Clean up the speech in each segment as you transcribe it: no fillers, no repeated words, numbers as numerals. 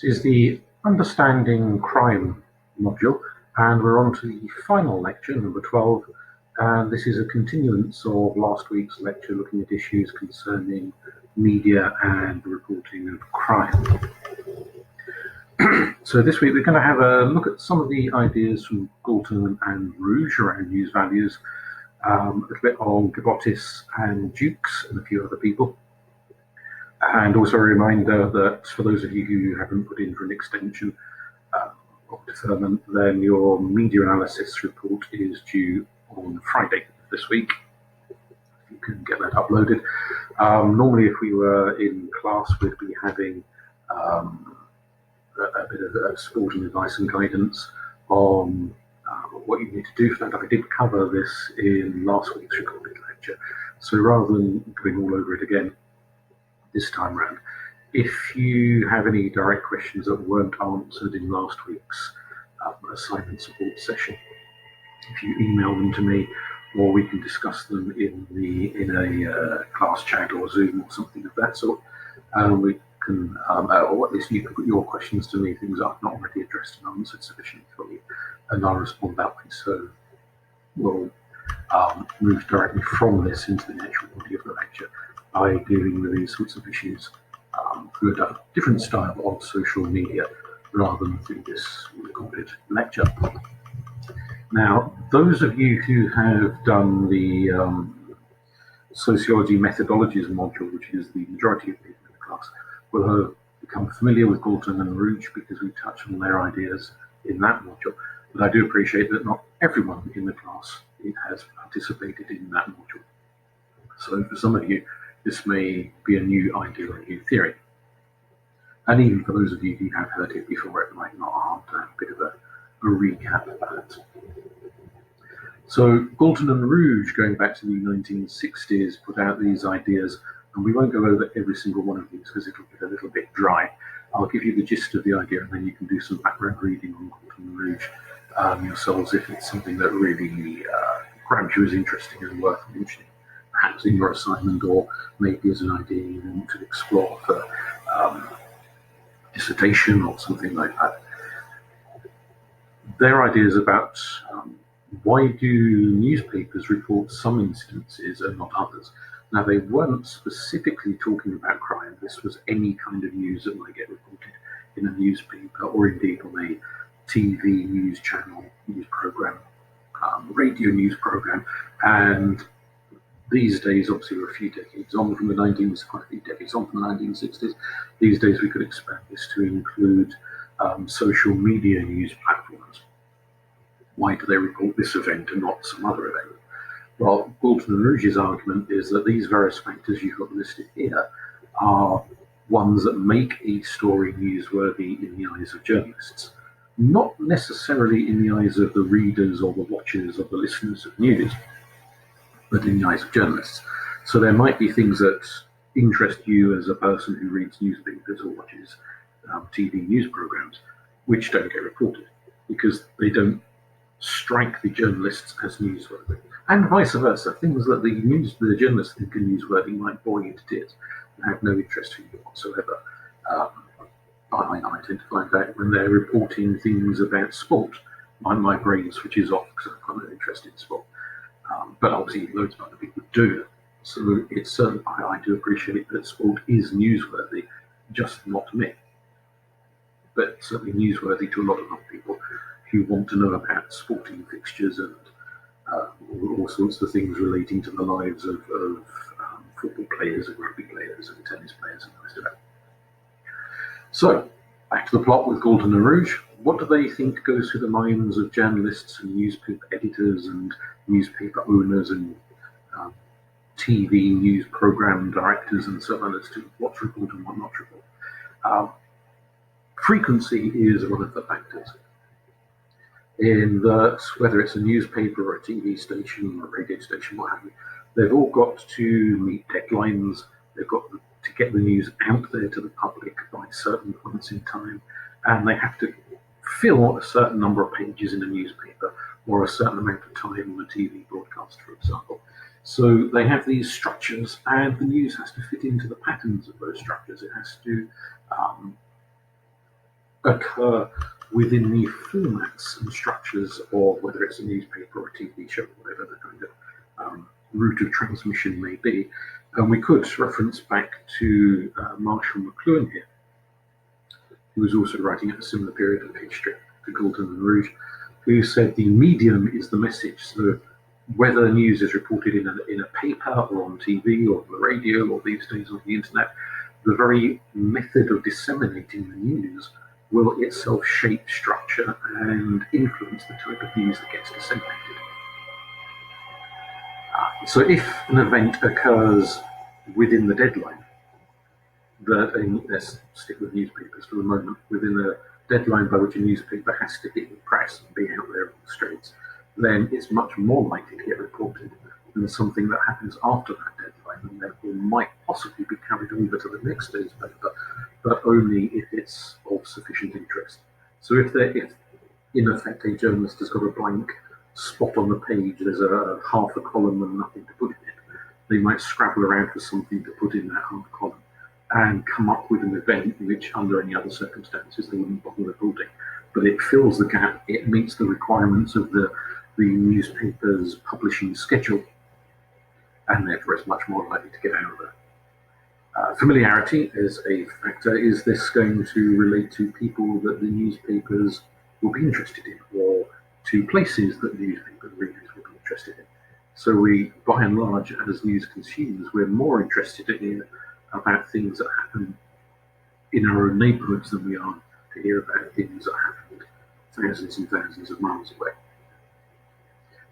This is the Understanding Crime module, and we're on to the final lecture, number 12, and this is a continuance of last week's lecture looking at issues concerning media and reporting of crime. So this week we're going to have a look at some of the ideas from Galton and Rouge around news values, a little bit on Gabotis and Jukes and a few other people. And also a reminder that for those of you who haven't put in for an extension of deferment, then your media analysis report is due on Friday this week. You can get that uploaded. Normally, if we were in class, we'd be having a bit of sport and advice and guidance on what you need to do for that. I did cover this in last week's recorded lecture, so rather than going all over it again this time round, if you have any direct questions that weren't answered in last week's assignment support session, if you email them to me, or we can discuss them in a class chat or Zoom or something of that sort, we can, or at least you can put your questions to me, things I've not already addressed and answered sufficiently for you, and I'll respond that way. So we'll move directly from this into the actual body of the lecture by dealing with these sorts of issues through a different style of social media rather than through this recorded lecture. Now, those of you who have done the sociology methodologies module, which is the majority of people in the class, will have become familiar with Galton and Rouge because we touch on their ideas in that module. But I do appreciate that not everyone in the class has participated in that module. So for some of you, this may be a new idea or a new theory. And even for those of you who have heard it before, it might not harm to have a bit of a recap of that. So Galton and Rouge, going back to the 1960s, put out these ideas, and we won't go over every single one of these because it'll get a little bit dry. I'll give you the gist of the idea, and then you can do some background reading on Galton and Rouge yourselves if it's something that really grabs you as interesting and worth mentioning, perhaps in your assignment, or maybe as an idea you want to explore for dissertation or something like that. Their ideas about why do newspapers report some incidences and not others. Now, they weren't specifically talking about crime. This was any kind of news that might get reported in a newspaper or indeed on a TV news channel, news program, radio news program. And these days, obviously, we're a few decades on from the 1960s. These days, we could expand this to include social media news platforms. Why do they report this event and not some other event? Well, Galton and Rouge's argument is that these various factors you've got listed here are ones that make a story newsworthy in the eyes of journalists, not necessarily in the eyes of the readers or the watchers or the listeners of news, but in the eyes of journalists. So there might be things that interest you as a person who reads newspapers or watches TV news programs, which don't get reported because they don't strike the journalists as newsworthy, and vice versa. Things that the journalists think are newsworthy might bore you to tears and have no interest for you whatsoever. I tend to find that when they're reporting things about sport, my brain switches off because I've got no interest in sport. But obviously, loads of other people do. So it's I do appreciate that sport is newsworthy, just not me. But certainly newsworthy to a lot of other people who want to know about sporting fixtures and all sorts of things relating to the lives of football players and rugby players and tennis players and the rest of it. So, back to the plot with Galton and Rouge. What do they think goes through the minds of journalists and newspaper editors and newspaper owners and TV news program directors and so on as to what's reported and what not reported? Frequency is one of the factors. In that, whether it's a newspaper or a TV station or a radio station, what have you, they've all got to meet deadlines. They've got to get the news out there to the public by certain points in time, and they have to fill a certain number of pages in a newspaper or a certain amount of time on a TV broadcast, for example. So they have these structures, and the news has to fit into the patterns of those structures. It has to occur within the formats and structures, or whether it's a newspaper or a TV show, whatever the kind of route of transmission may be. And we could reference back to Marshall McLuhan here, who was also writing at a similar period of history to Galton and Rouge, who said the medium is the message. So whether news is reported in a paper or on TV or on the radio or these days on the internet, the very method of disseminating the news will itself shape structure and influence the type of news that gets disseminated. So if an event occurs within the deadline, let's stick with newspapers for the moment, within a deadline by which a newspaper has to hit the press and be out there on the streets, then it's much more likely to get reported than something that happens after that deadline, and therefore might possibly be carried over to the next day's paper, but only if it's of sufficient interest. So if in effect a journalist has got a blank spot on the page, there's a half a column and nothing to put in it, they might scrabble around for something to put in that half column and come up with an event which under any other circumstances they wouldn't bother reporting. But it fills the gap, it meets the requirements of the newspaper's publishing schedule, and therefore it's much more likely to get out of there. Familiarity is a factor. Is this going to relate to people that the newspapers will be interested in, or to places that the newspaper readers will be interested in? So we, by and large, as news consumers, we're more interested to hear about things that happen in our own neighbourhoods than we are to hear about things that happened thousands and thousands of miles away.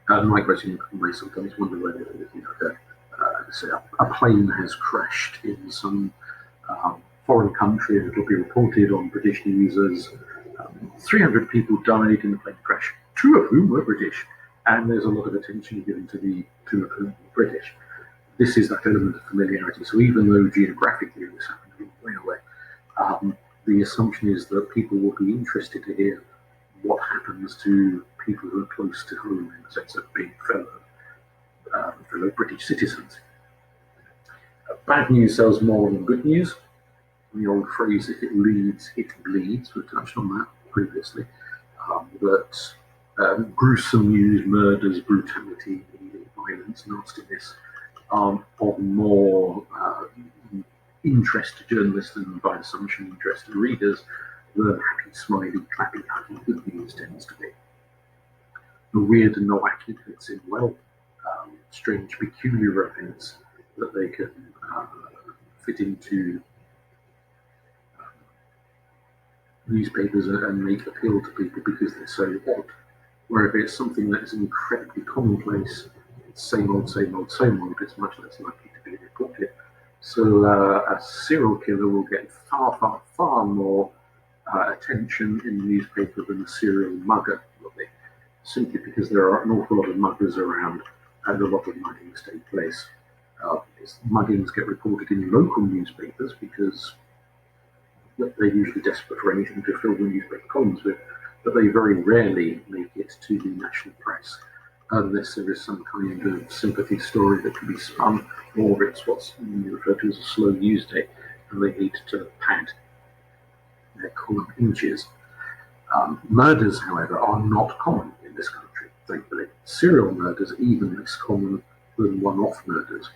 Likewise, you may sometimes wonder whether a plane has crashed in some foreign country, and it'll be reported on British news as 300 people died in the plane crash, 2 of whom were British, and there's a lot of attention given to the 2 of whom were British. This is that element of familiarity. So even though geographically this happened way away, the assumption is that people will be interested to hear what happens to people who are close to home in the sense of being fellow British citizens. Bad news sells more than good news. The old phrase, if it leads, it bleeds. We've touched on that previously. Gruesome news, murders, brutality, violence, nastiness are of more interest to journalists and by assumption interest to readers than happy, smiley, clappy, happy good news tends to be. The weird and not wacky fits in well. Strange, peculiar events that they can fit into newspapers and make appeal to people because they're so odd. Where if it's something that is incredibly commonplace, same old, it's much less likely to be reported. So a serial killer will get far more attention in the newspaper than a serial mugger will be, simply because there are an awful lot of muggers around and a lot of muggings take place. Muggings get reported in local newspapers because they're usually desperate for anything to fill the newspaper columns with, but they very rarely make it to the national press unless there is some kind of sympathy story that can be spun, or it's what's referred to as a slow news day, and they need to pad their column inches. Murders, however, are not common in this country, thankfully. Serial murders are even less common than one-off murders.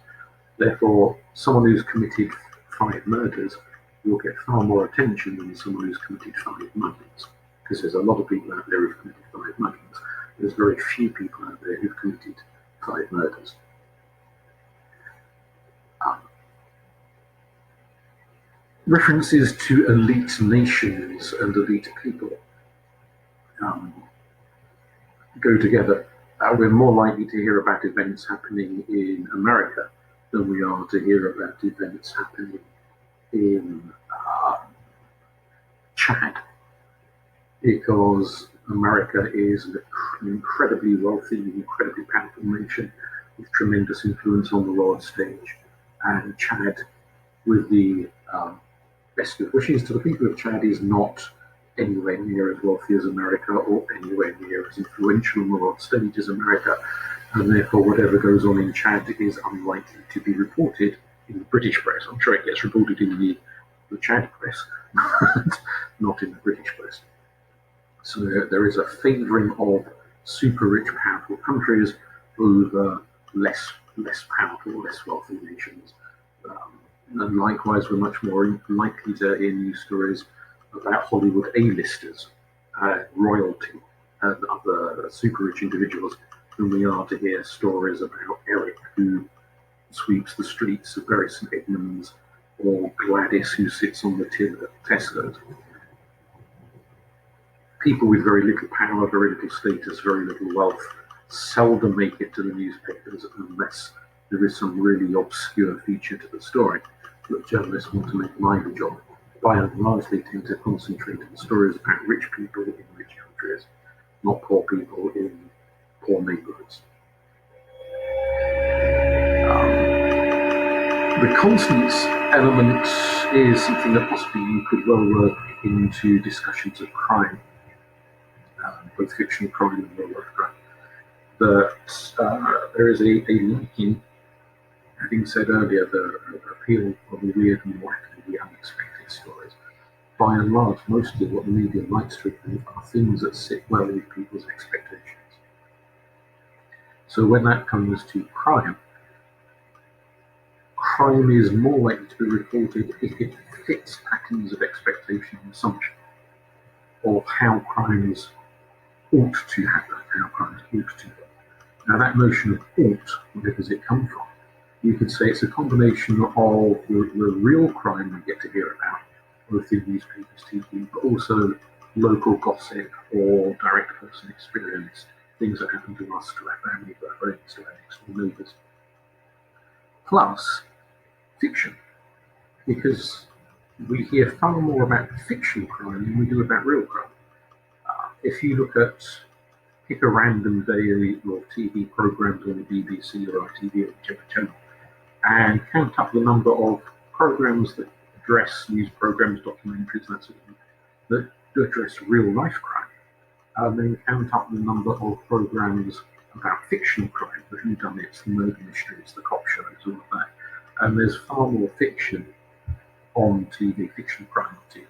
Therefore, someone who's committed 5 murders will get far more attention than someone who's committed 5 muggings, because there's a lot of people out there who've committed 5 muggings. There's very few people out there who've committed 5 murders. References to elite nations and elite people go together. We're more likely to hear about events happening in America than we are to hear about events happening in Chad, because America is an incredibly wealthy, incredibly powerful nation with tremendous influence on the world stage, and Chad, with the best of wishes to the people of Chad, is not anywhere near as wealthy as America or anywhere near as influential on the world stage as America, and therefore whatever goes on in Chad is unlikely to be reported in the British press. I'm sure it gets reported in the the Chad press, not in the British press. So there is a favouring of super rich, powerful countries over less powerful, less wealthy nations. And likewise, we're much more likely to hear news stories about Hollywood A-listers, royalty, and other super rich individuals than we are to hear stories about Eric, who sweeps the streets of Bury St Edmunds, or Gladys, who sits on the till at Tesco's. People with very little power, very little status, very little wealth seldom make it to the newspapers unless there is some really obscure feature to the story that journalists want to make a livelihood of. By and large, they tend to concentrate on stories about rich people in rich countries, not poor people in poor neighbourhoods. The consonance element is something that possibly you could well work into discussions of crime, both fictional crime and real life crime. But there is a liking, having said earlier, the appeal of the weird and wacky, the unexpected stories. By and large, mostly what the media likes to report are things that sit well with people's expectations. So when that comes to crime is more likely to be reported if it fits patterns of expectation and assumption of how crimes ought to happen, how crimes ought to go. Now that notion of ought, where does it come from? You could say it's a combination of the real crime we get to hear about, both in newspapers, TV, but also local gossip or direct person experience, things that happen to us, to our family, to our friends, to our next door neighbours. Plus, fiction, because we hear far more about fictional crime than we do about real crime. If you look at, pick a random day of TV programs on the BBC or ITV or whichever channel, and count up the number of programs that address news programs, documentaries, that sort of thing, that address real life crime, and then count up the number of programs about fictional crime, the whodunits, the murder mysteries, the cop shows, all of that. And there's far more fiction on TV, fictional crime on TV,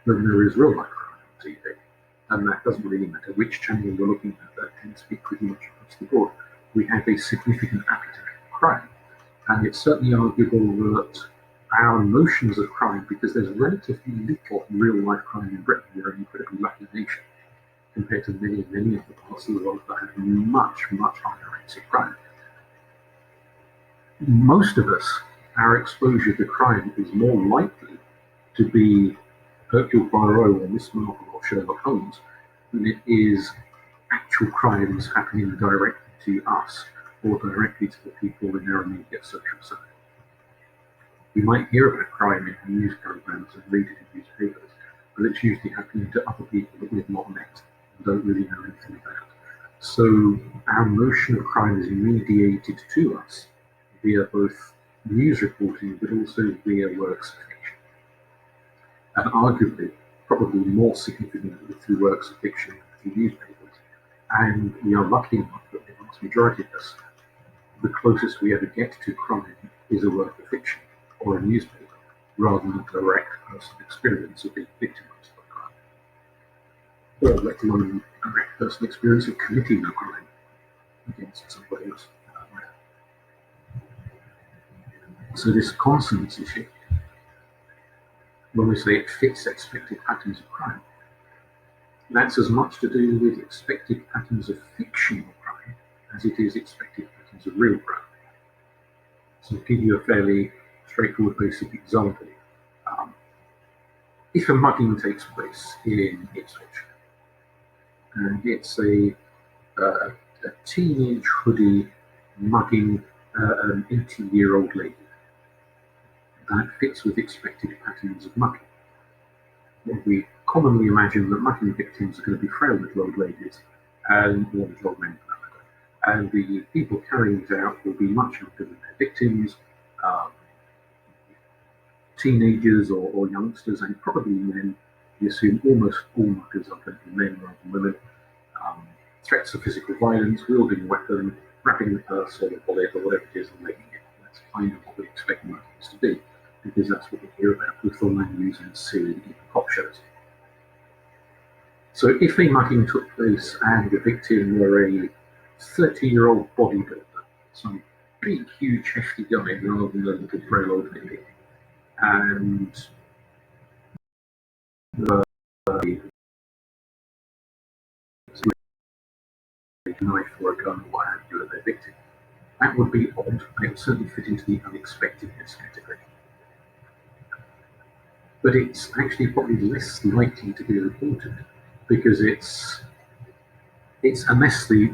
than there is real life crime on TV. And that doesn't really matter which channel you're looking at, that tends to be pretty much across the board. We have a significant appetite for crime. And it's certainly arguable that our notions of crime, because there's relatively little real life crime in Britain, we're an incredibly lucky nation compared to many of the parts of the world that have much higher rates of crime. Most of us, our exposure to crime is more likely to be Hercule Poirot or Miss Marple or Sherlock Holmes than it is actual crimes happening directly to us or directly to the people in our immediate social circle. We might hear about crime in news programs and read it in newspapers, but it's usually happening to other people that we've not met and don't really know anything about. So our notion of crime is mediated to us via both news reporting, but also via works of fiction. And arguably, probably more significantly through works of fiction than through newspapers. And we are lucky enough that the vast majority of us, the closest we ever get to crime is a work of fiction or a newspaper, rather than a direct personal experience of being victimized by crime, or let alone a direct personal experience of committing a crime against somebody else. So this consonance issue, when we say it fits expected patterns of crime, that's as much to do with expected patterns of fictional crime as it is expected patterns of real crime. So to give you a fairly straightforward basic example, if a mugging takes place in Ipswich, and it's a teenage hoodie mugging an 80-year-old lady, that fits with expected patterns of mugging. We commonly imagine that mugging victims are going to be frail little old ladies and little old men, and the people carrying it out will be much younger than their victims, teenagers or youngsters, and probably men. We assume almost all muggers are going to be men rather than women. Threats of physical violence, wielding a weapon, wrapping the purse or the wallet or whatever it is and making it. That's kind of what we expect muggings to be. because that's what we hear about with film menus and see in pop shows. So if a mugging took place and the victim were a 30-year-old bodybuilder, some big, huge, hefty guy rather than a little frail old lady, and the knife or a gun or what have you at their victim, that would be odd. It would certainly fit into the unexpectedness category. But it's actually probably less likely to be reported because it's unless the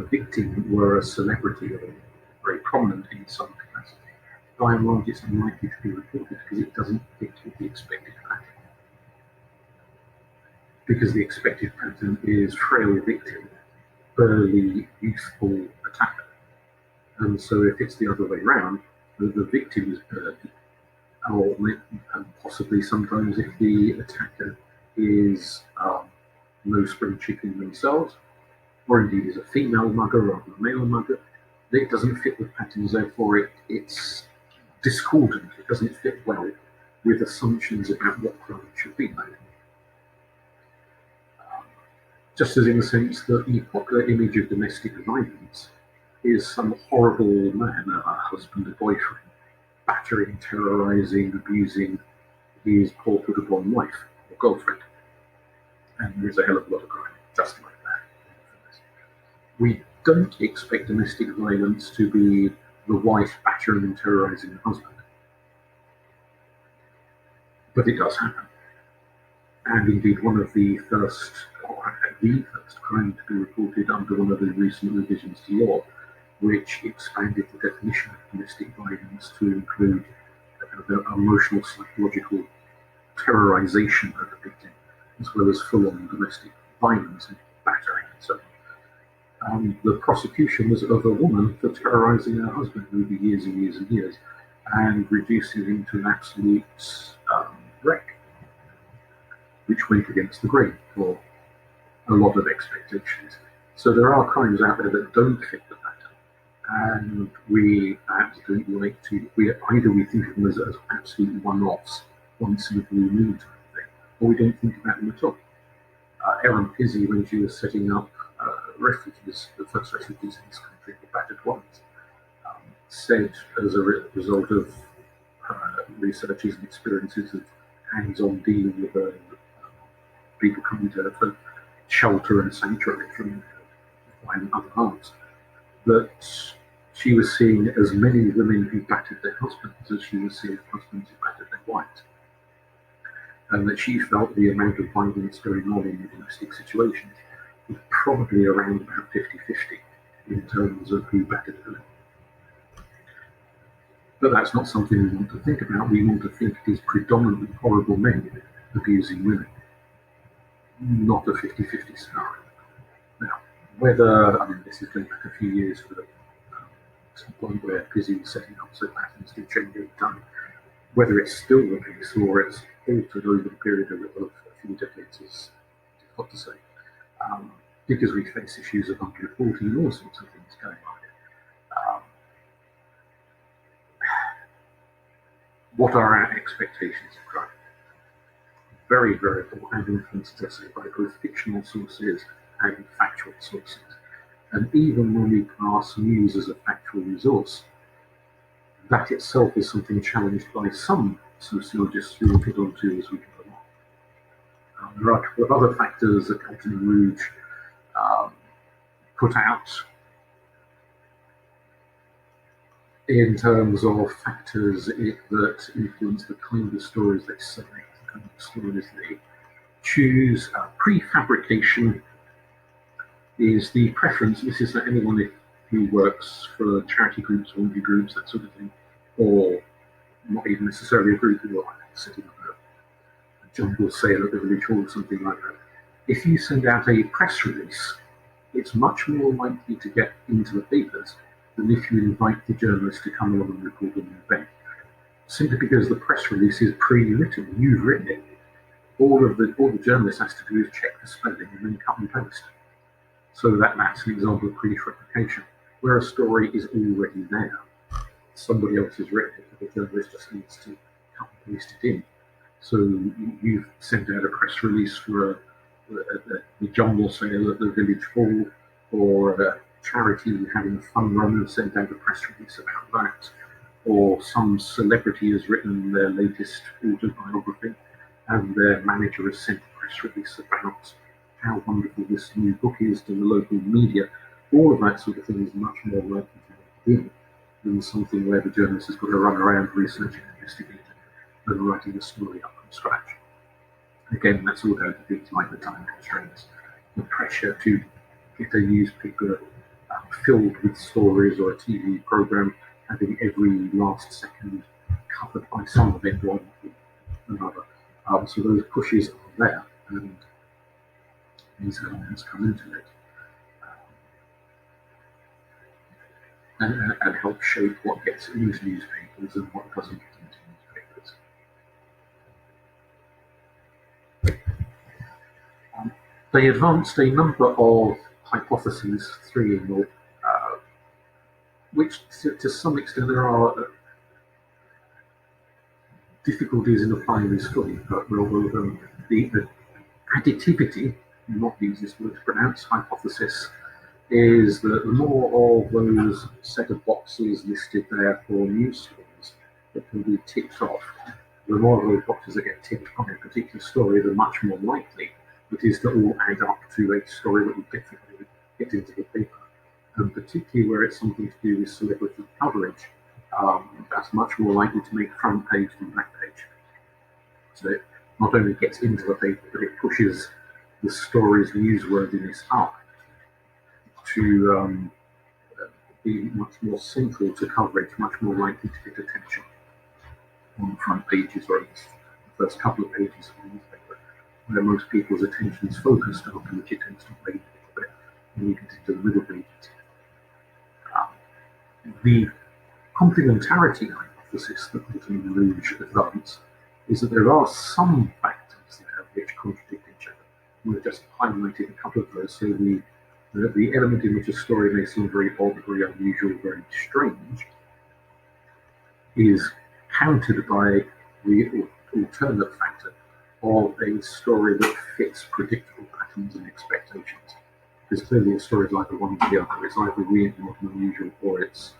victim were a celebrity or very prominent in some capacity, by and large it's unlikely to be reported because it doesn't fit with the expected pattern. Because the expected pattern is frail victim, burly, youthful attacker. And so if it's the other way around, the victim is burly, or possibly sometimes if the attacker is no spring chicken themselves, or indeed is a female mugger rather than a male mugger, it doesn't fit with patterns, therefore it's discordant, it doesn't fit well with assumptions about what crime should be made. Just as in the sense that the popular image of domestic violence is some horrible man, a husband, a boyfriend, battering, terrorizing, abusing his poor little blonde wife or girlfriend. And there's a hell of a lot of crime just like that. We don't expect domestic violence to be the wife battering and terrorizing the husband. But it does happen. And indeed, one of the first crime to be reported under one of the recent revisions to law, which expanded the definition of domestic violence to include the emotional, psychological terrorization of the victim, as well as full-on domestic violence and battering and so on. The prosecution was of a woman for terrorizing her husband over years and years and years, and reducing him to an absolute wreck, which went against the grain for a lot of expectations. So there are crimes out there that don't fit the pattern, and we perhaps don't like to. Either we think of them as absolute one-offs, once in a blue moon type of thing, or we don't think about them at all. Ellen Pizzey, when she was setting up refugees, the first refugees in this country, the battered ones, said as a result of her researches and experiences of hands-on dealing with people coming to her for shelter and sanctuary from violent other harms, that she was seeing as many women who battered their husbands as she was seeing husbands who battered their wives. And that she felt the amount of violence going on in domestic situations was probably around about 50-50 in terms of who battered who. But that's not something we want to think about. We want to think it is predominantly horrible men abusing women, not a 50-50 scenario. Now, this is going back a few years to the point where Pizzey was setting up so patterns do change over time. Whether it's still the case or it's altered over the period of a few decades is difficult to say, because we face issues of under-reporting and all sorts of things going on. What are our expectations of crime? Very variable and influenced, as I say, by both fictional sources and factual sources. And even when we class news as a factual resource, that itself is something challenged by some sociologists who will get onto as we go along. There are a couple of other factors that Captain Rouge put out in terms of factors that influence the kind of stories they say, the kind of stories they choose. Prefabrication is the preference. This is for anyone who works for charity groups, voluntary groups, that sort of thing, or not even necessarily a group, who are setting up a jumble sale at the village hall or something like that. If you send out a press release, it's much more likely to get into the papers than if you invite the journalist to come along and report on the event. Simply because the press release is pre-written, you've written it. All the journalist has to do is check the spelling and then cut and paste. So that's an example of prefabrication, where a story is already there. Somebody else has written it, but the journalist just needs to cut and pasted in. So you've sent out a press release for the jungle sale at the village hall, or a charity having a fun run and sent out a press release about that, or some celebrity has written their latest autobiography and their manager has sent a press release about how wonderful this new book is to the local media. All of that sort of thing is much more likely to be in than something where the journalist has got to run around researching and investigating and writing a story up from scratch. Again, that's all down to things like the time constraints, the pressure to get a newspaper filled with stories, or a TV program having every last second covered by some event one or another. So those pushes are there, and these elements come into it and help shape what gets into newspapers and what doesn't get into newspapers. They advanced a number of hypotheses, three in all, which to some extent there are difficulties in applying this fully, but the additivity, not the easiest word to pronounce, hypothesis, is that the more of those set of boxes listed there for news stories that can be ticked off, the more of those boxes that get ticked on a particular story, the much more likely it is to all add up to a story that will definitely get into the paper. And particularly where it's something to do with celebrity coverage, that's much more likely to make front page than back page. So it not only gets into the paper, but it pushes the story's newsworthiness up to be much more central to coverage, much more likely to get attention on the front pages, or at least the first couple of pages of the newspaper, where most people's attention is focused, after which it tends to wane a little bit when you get into the middle pages. The complementarity hypothesis that Walton and Rouge advance is that there are some factors there which contradict each other. We've just highlighted a couple of those. So the element in which a story may seem very odd, very unusual, very strange, is countered by the alternate factor of a story that fits predictable patterns and expectations. Because clearly a story is either one or the other. It's either weird, not unusual, or it's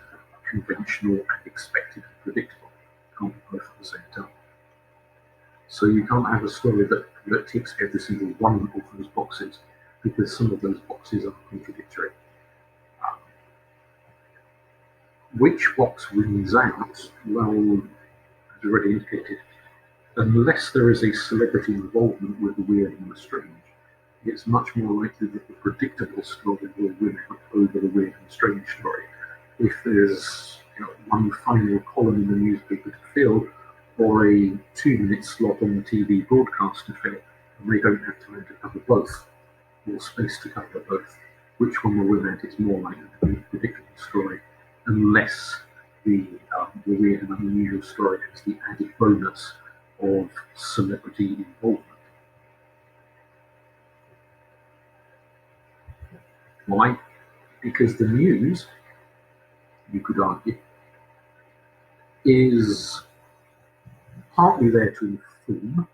conventional and expected and predictable. It can't be both at the same time. So you can't have a story that ticks every single one of those boxes, because some of those boxes are contradictory. Which box wins out? Well, as already indicated, unless there is a celebrity involvement with the weird and the strange, it's much more likely that the predictable story will win out over the weird and strange story. If there's one final column in the newspaper to fill, or a 2-minute slot on the TV broadcast to fill, and they don't have time to cover both, or space to cover both, which one will win out is more likely to be a predictable story, unless the weird and unusual story has the added bonus of celebrity involvement. Why? Because the news, you could argue, is partly there to inform,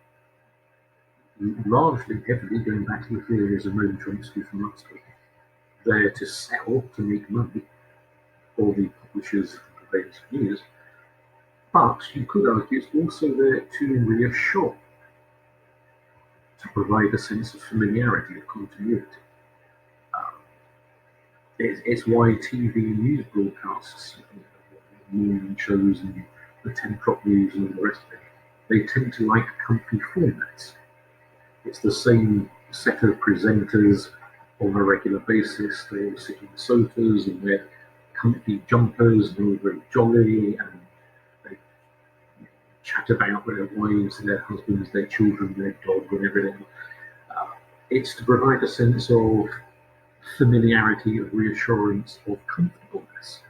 largely heavily going back to the theories of Noam Chomsky from last week, there to sell, to make money for the publishers of the various news, but you could argue it's also there to reassure, to provide a sense of familiarity, of continuity. It's why TV news broadcasts, morning shows and the 10 o'clock news and all the rest of it, they tend to like comfy formats. It's the same set of presenters on a regular basis. They all sit on sofas and wear comfy jumpers and all very jolly, and they chat about their wives, their husbands, their children, their dog and everything. It's to provide a sense of familiarity, of reassurance, of comfortableness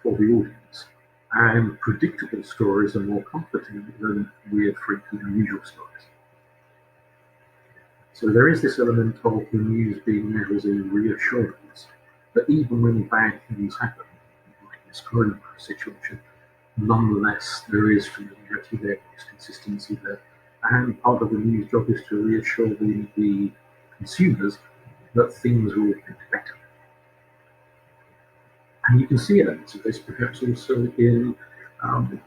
for the audience. And predictable stories are more comforting than weird, freaky, unusual stories. So there is this element of the news being there as a reassurance that even when bad things happen, like this coronavirus situation, Nonetheless, there is familiarity there, there's consistency there, and part of the news job is to reassure the consumers that things will get better. And you can see elements of this perhaps also in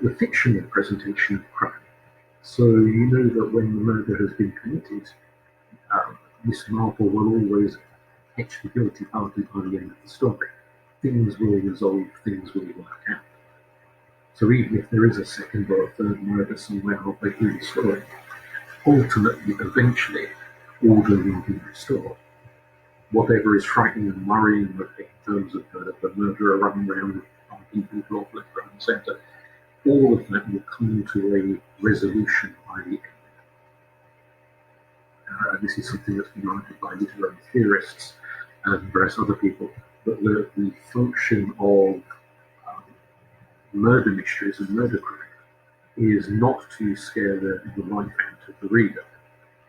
the fictional presentation of crime. So you know that when the murder has been committed, Miss Marple will always catch the guilty party by the end of the story. Things will resolve, things will work out. So even if there is a second or a third murder somewhere halfway through the story, ultimately, eventually, order will be restored. Whatever is frightening and worrying in terms of the murderer running around on people left, right, and centre, all of that will come to a resolution by the end. This is something that's been argued by literary theorists and various other people, that the function of murder mysteries and murder crime is not to scare the life out of the reader,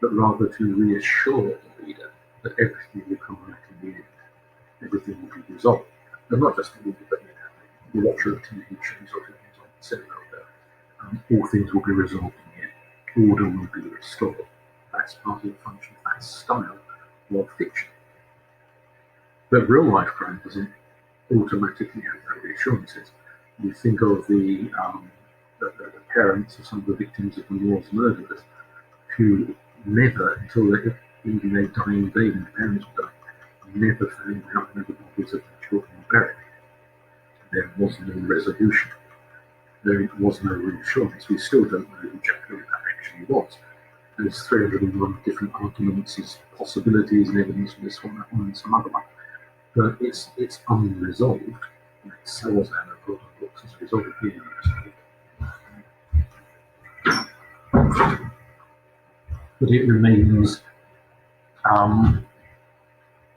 but rather to reassure the reader that everything will come right in the end. Everything will be resolved. And not just the reader, but the watcher of TV shows or things on the cinema. All things will be resolved in the end. Order will be restored. That's part of the function of that style of fiction. But real life crime doesn't automatically have that reassurances. You think of the parents of some of the victims of the Moors murderers who never, until even their dying day when the parents were dying, never found out where the bodies of their children were buried. There was no resolution. There was no reassurance. We still don't know exactly what that actually was. There's 301 different arguments, possibilities, and evidence for this one, that one, and some other one. But it's unresolved. And it sells out of a lot of books as a result of being unresolved. But it remains an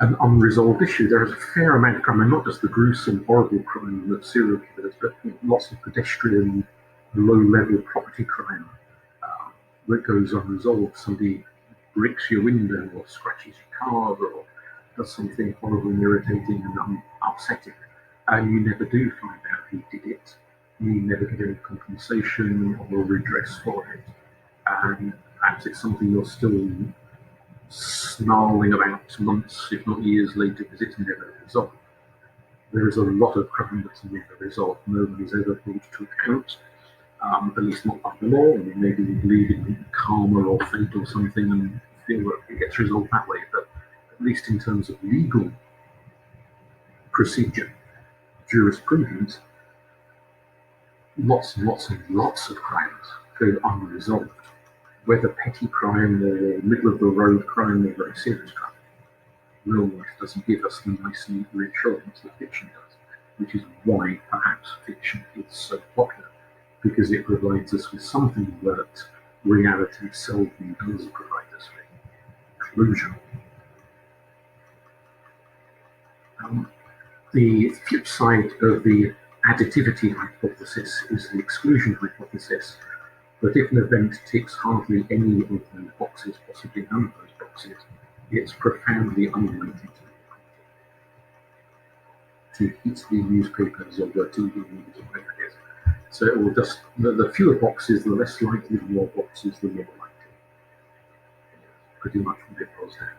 unresolved issue. There is a fair amount of crime, and not just the gruesome, horrible crime of serial killers, but lots of pedestrian, low-level property crime that goes unresolved. Somebody breaks your window or scratches your car or does something horrible and irritating and upsetting, and you never do find out who did it. You never get any compensation or redress for it, and perhaps it's something you're still snarling about months, if not years later, because it's never resolved. There is a lot of crime that's never resolved. No one is ever brought to account, at least not by the law. Maybe we believe in karma or fate or something and feel that it gets resolved that way, but at least in terms of legal procedure, jurisprudence, lots and lots and lots of crimes go unresolved, whether petty crime or middle-of-the-road crime or very serious crime. Real life doesn't give us the nice neat reassurance that fiction does, which is why perhaps fiction is so popular, because it provides us with something that reality seldom does provide us with: closure. The flip side of the additivity hypothesis is the exclusion hypothesis, that if an event ticks hardly any of those boxes, possibly none of those boxes, it's profoundly unrelated to hit the newspapers or the TV news or whatever it is. So it will just, the fewer boxes, the less likely, the more boxes, the more likely. Pretty much what it boils down to.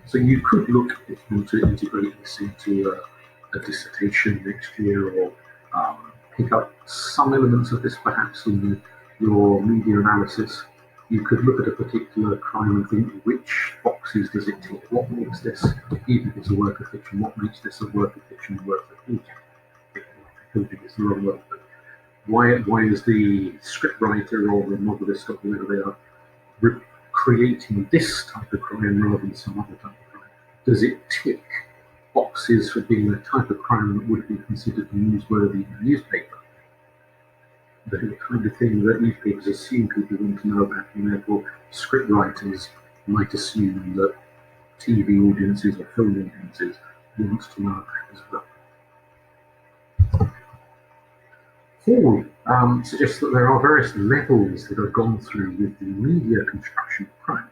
So you could look into integrate this into a dissertation next year, or pick up some elements of this perhaps in your media analysis. You could look at a particular crime and think, which boxes does it tick? What makes this, even if it's a work of fiction, what makes this a work of fiction worth reading? I don't think it's the wrong word, but why is the scriptwriter or the novelist or whoever they are creating this type of crime rather than some other type of crime? Does it tick boxes for being the type of crime that would be considered newsworthy in a newspaper? The kind of thing that newspapers assume people want to know about, and therefore scriptwriters might assume that TV audiences or film audiences want to know about as well. Hall suggests that there are various levels that are gone through with the media construction of crime.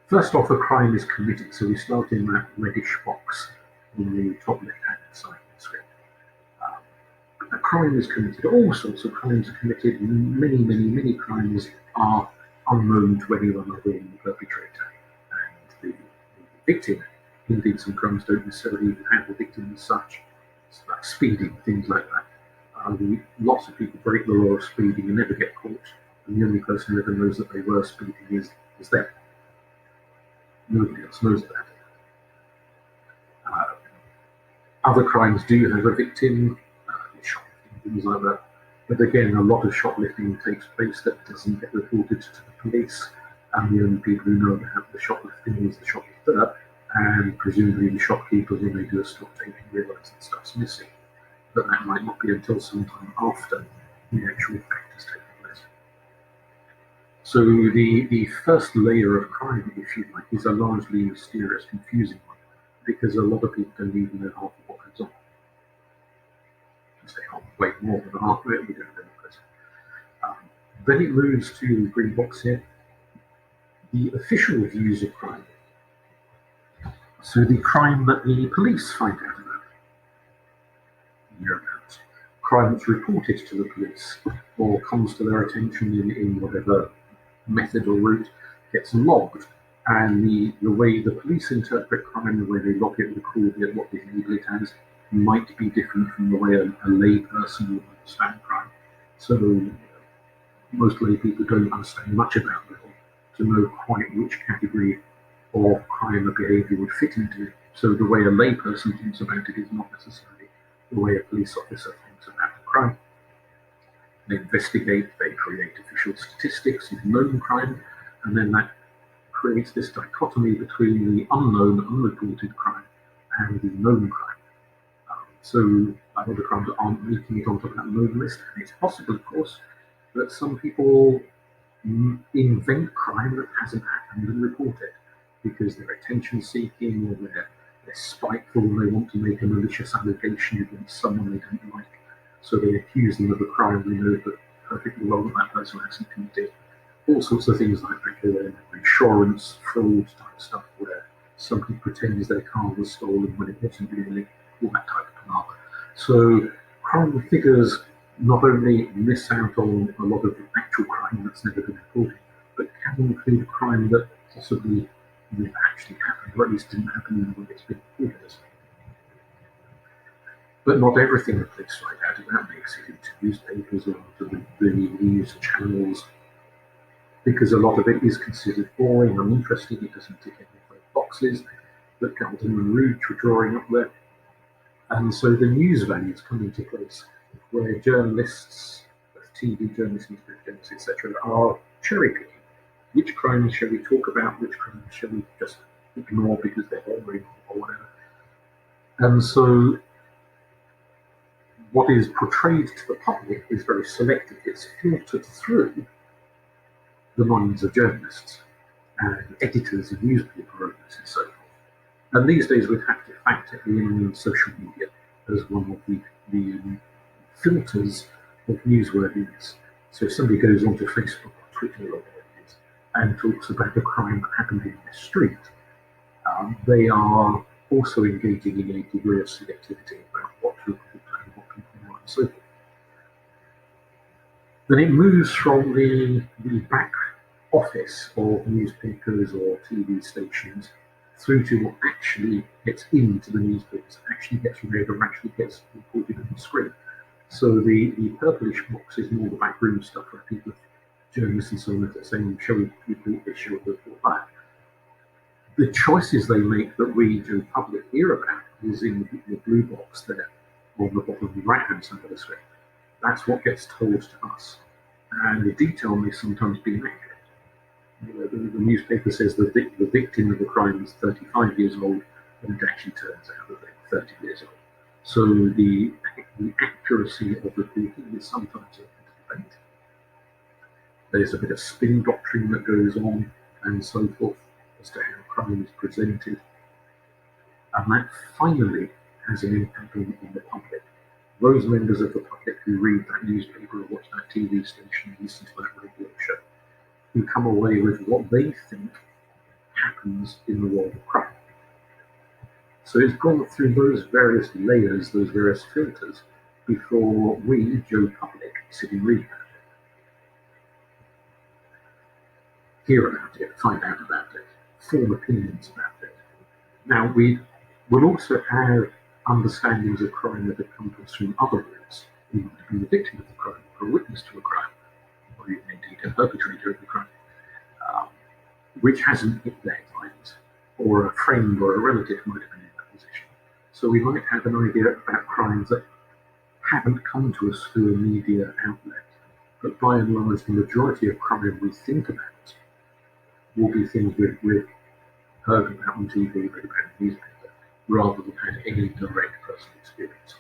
First off, a crime is committed, so we start in that reddish box on the top left-hand side of the screen. A crime is committed, all sorts of crimes are committed, many crimes are unknown to anyone other than the perpetrator and the victim. Indeed, some crimes don't necessarily even have the victim as such. It's like speeding, things like that. Lots of people break the law of speeding and never get caught, and the only person who ever knows that they were speeding is them. Nobody else knows that. Other crimes do have a victim, shoplifting, things like that. But again, a lot of shoplifting takes place that doesn't get reported to the police, and the only people who know about the shoplifting is the shoplifter, and presumably the shopkeepers, when they do a stock taking, realise that stuff's missing. But that might not be until some time after the actual fact has taken place. So the first layer of crime, if you like, is a largely mysterious, confusing one, because a lot of people don't even know half of what goes on. I say half, way more than half of it, we don't know what goes on. Then it moves to the green box here, the official views of crime. So the crime that the police find out about, crime that's reported to the police or comes to their attention in whatever method or route, gets logged, and the way the police interpret crime, the way they log it, record it, what they label it as, might be different from the way a lay person would understand crime. So most lay people don't understand much about the law to know quite which category of crime or behaviour would fit into. So the way a lay person thinks about it is not necessarily the way a police officer thinks about the crime. They investigate, they create official statistics of known crime, and then that creates this dichotomy between the unknown, unreported crime and the known crime. So a lot of crimes aren't making it onto that known list, and it's possible, of course, that some people invent crime that hasn't happened and report it because they're attention seeking or they're spiteful and they want to make a malicious allegation against someone they don't like. So they accuse them of a crime they know that perfectly well that person hasn't committed. All sorts of things like that, insurance, fraud type stuff where somebody pretends their car was stolen when it wasn't really, all that type of palaver. So crime figures not only miss out on a lot of actual crime that's never been reported, but can include crime that possibly never actually happened, or at least didn't happen in the way it's been reported as. But not everything that they strike out of that makes it into newspapers or into the news channels, because a lot of it is considered boring, uninteresting, it doesn't tick any of those boxes that Galton and Rouge were drawing up there. And so the news values come into place, where journalists, TV journalists, newspaper journalists, etc., are cherry picking. Which crimes shall we talk about? Which crimes shall we just ignore because they're boring or whatever? And so what is portrayed to the public is very selective. It's filtered through the minds of journalists and editors of newspaper owners and so forth. And these days we'd have to factor in social media as one of the filters of newsworthiness. So if somebody goes onto Facebook or Twitter or whatever it is and talks about a crime that happened in their street, they are also engaging in a degree of selectivity about what to report and what people want and so forth. Then it moves from the back office of newspapers or TV stations through to what actually gets into the newspapers, actually gets read or actually gets reported on the screen. So the purplish box is more the backroom stuff where people, journalists and so on, are saying, shall we report this, shall we report that? The choices they make that we, the public, hear about is in the blue box there on the bottom of the right-hand side of the screen. That's what gets told to us. And the detail may sometimes be inaccurate. The newspaper says the victim of the crime is 35 years old, and it actually turns out that they're 30 years old. So the accuracy of reporting is sometimes open to debate. There's a bit of spin doctrine that goes on, and so forth, as to how crime is presented. And that finally has an impact on the public. Those members of the public who read that newspaper or watch that TV station, listen to that radio show, who come away with what they think happens in the world of crime. So it's gone through those various layers, those various filters, before we, Joe Public, sit and read about it, hear about it, find out about it, form opinions about it. Now, we will also have understandings of crime that have come to us from other routes. We might have been the victim of the crime, or a witness to a crime, or even indeed a perpetrator of the crime, which hasn't hit the headlines, or a friend or a relative might have been in that position. So we might have an idea about crimes that haven't come to us through a media outlet. But by and large, the majority of crime we think about will be things we've heard about on TV, read about in the newspaper, rather than had any direct personal experience of.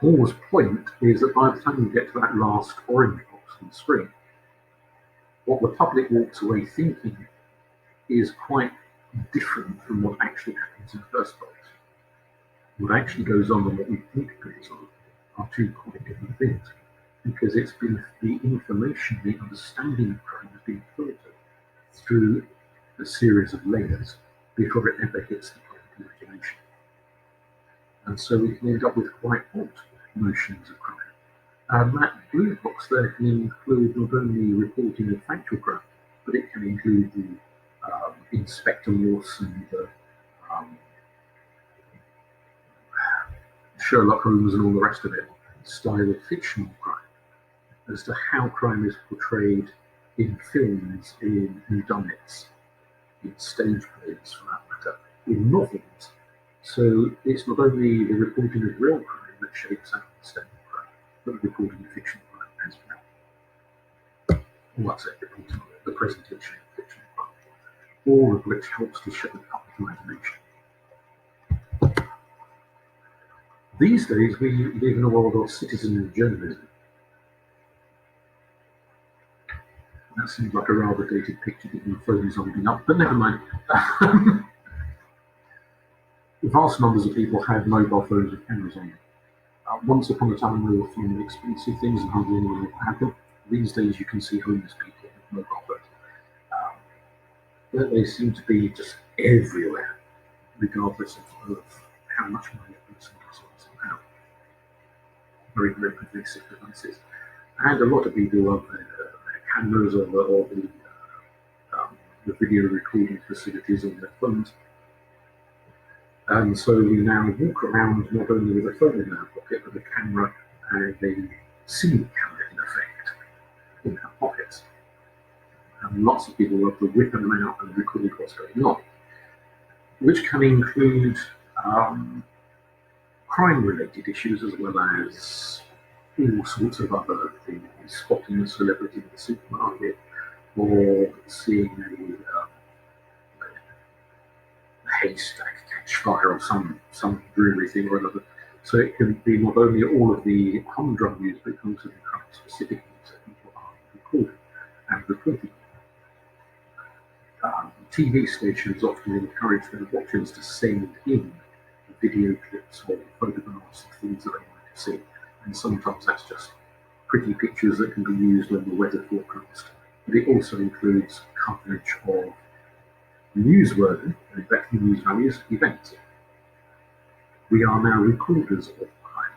Paul's point is that by the time you get to that last orange box on the screen, what the public walks away thinking is quite different from what actually happens in the first box. What actually goes on and what we think goes on are two quite different things, because it's been the information, the understanding of crime has been filtered through a series of layers before it ever hits the public imagination. And so we can end up with quite odd notions of crime. That blue box there can include not only reporting of factual crime, but it can include the Inspector Morse and the Sherlock Holmes and all the rest of it style of fictional crime, as to how crime is portrayed in films, in whodunits, in stage plays for that matter, in novels. So it's not only the reporting of real crime that shapes our understanding of crime, but the reporting of fictional crime as well. Well, that's it, reporting of it, the presentation of fictional crime, all of which helps to shape the public imagination. These days, we live in a world of citizen journalism. That seems like a rather dated picture given the phone is holding up, but never mind. Vast numbers of people had mobile phones with cameras on them. Once upon a time, they were filming expensive things and hardly anyone would have them. These days, you can see homeless people with mobile phones. They seem to be just everywhere, regardless of how much money a person has somehow. Very, very pervasive devices. And a lot of people love their cameras or the video recording facilities on their phones. And so we now walk around not only with a phone in our pocket, but a camera and a scene camera in effect in our pockets. And lots of people love to whip them out and record what's going on, which can include crime-related issues as well as all sorts of other things, spotting a celebrity in the supermarket or seeing a haystack catch fire or some dreary thing or another. So it can be not only all of the humdrum news, but it can also be crime-specific news that people are recording and reporting. TV stations often encourage their watchers to send in video clips or photographs of things that they want to see. And sometimes that's just pretty pictures that can be used on the weather forecast. But it also includes coverage of newsworthy, and in fact news values, events. We are now recorders of crime.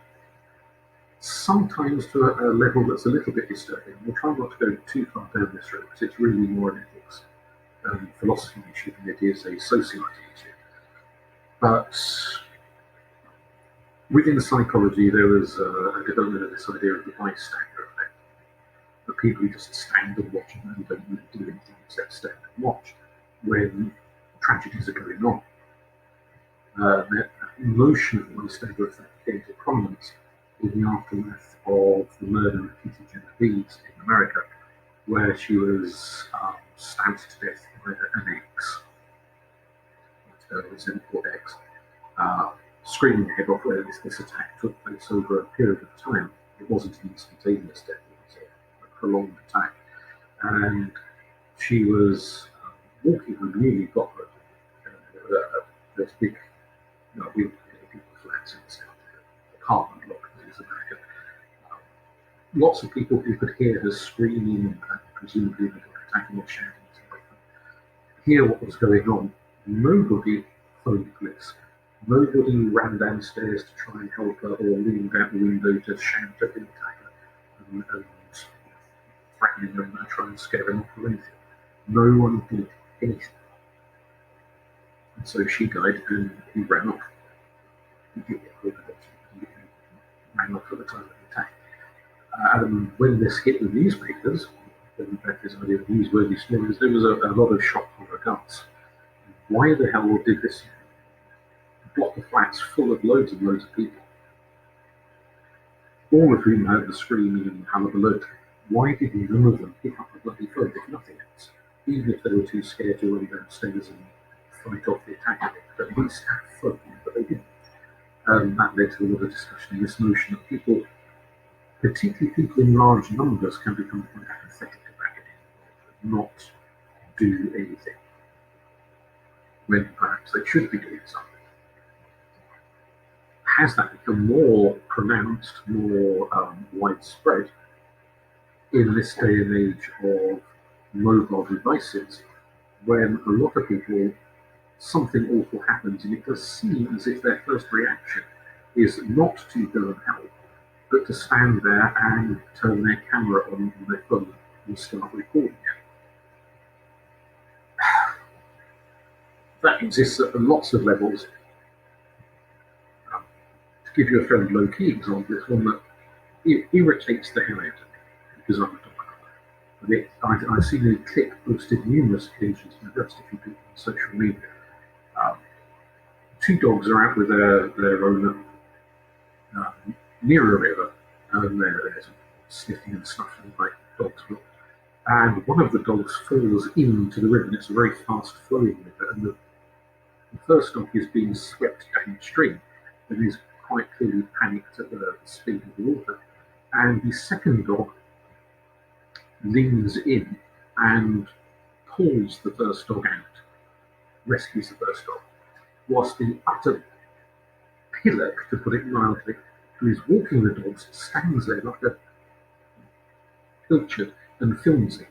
Sometimes to a level that's a little bit disturbing. We'll try not to go too far down this road, because it's really more an ethics and philosophy issue than it is a society issue. But within psychology, there was a development of this idea of the bystander effect. The people who just stand and watch and don't really do anything except stand and watch when tragedies are going on. That notion of the bystander effect came to prominence in the aftermath of the murder of Kitty Genovese in America, where she was stabbed to death by an ex, her resentful ex, screaming her head off. Where this attack took place over a period of time. It wasn't an instantaneous death, it was a prolonged attack. And she was walking and nearly got her. There's big, people flats in this apartment block, because it's America. Lots of people who could hear her screaming and presumably they were attacking or shouting to hear what was going on. Nobody phoned police. Nobody ran downstairs to try and help her or leaned out the window to shout at the attacker and threatening him and try and scare him off or anything. No one did anything. And so she died and he ran off. He did get hold of it. He ran off at the time of the attack. When this hit the newspapers, in fact, there's only newsworthy stories, there was a lot of shock and regards. Why the hell did this block of flats full of loads and loads of people, all of whom heard the screaming and hullabaloo? Why did none of them pick up a bloody phone, if nothing else? Even if they were too scared to run downstairs and fight off the attacker, but at least have phone, but they didn't. That led to a lot of discussion in this notion that people, particularly people in large numbers, can become quite apathetic about it, not do anything, when perhaps they should be doing something. Has that become more pronounced, more widespread in this day and age of mobile devices, when a lot of people, something awful happens and it does seem as if their first reaction is not to go and help, but to stand there and turn their camera on their phone and start recording it. That exists at lots of levels. To give you a fairly low-key example, it's one that it irritates the hell out of me, because I'm a dog. I've seen a clip posted numerous occasions from just a few people on social media. Two dogs are out with their owner near a river, and they're sniffing and snuffing like dogs will. And one of the dogs falls into the river, and it's a very fast-flowing river, and the first dog is being swept downstream, and is quite clearly panicked at the speed of the water. And the second dog leans in and pulls the first dog out, rescues the first dog, whilst the utter pillock, to put it mildly, who is walking the dogs, stands there like a pilchard and films it.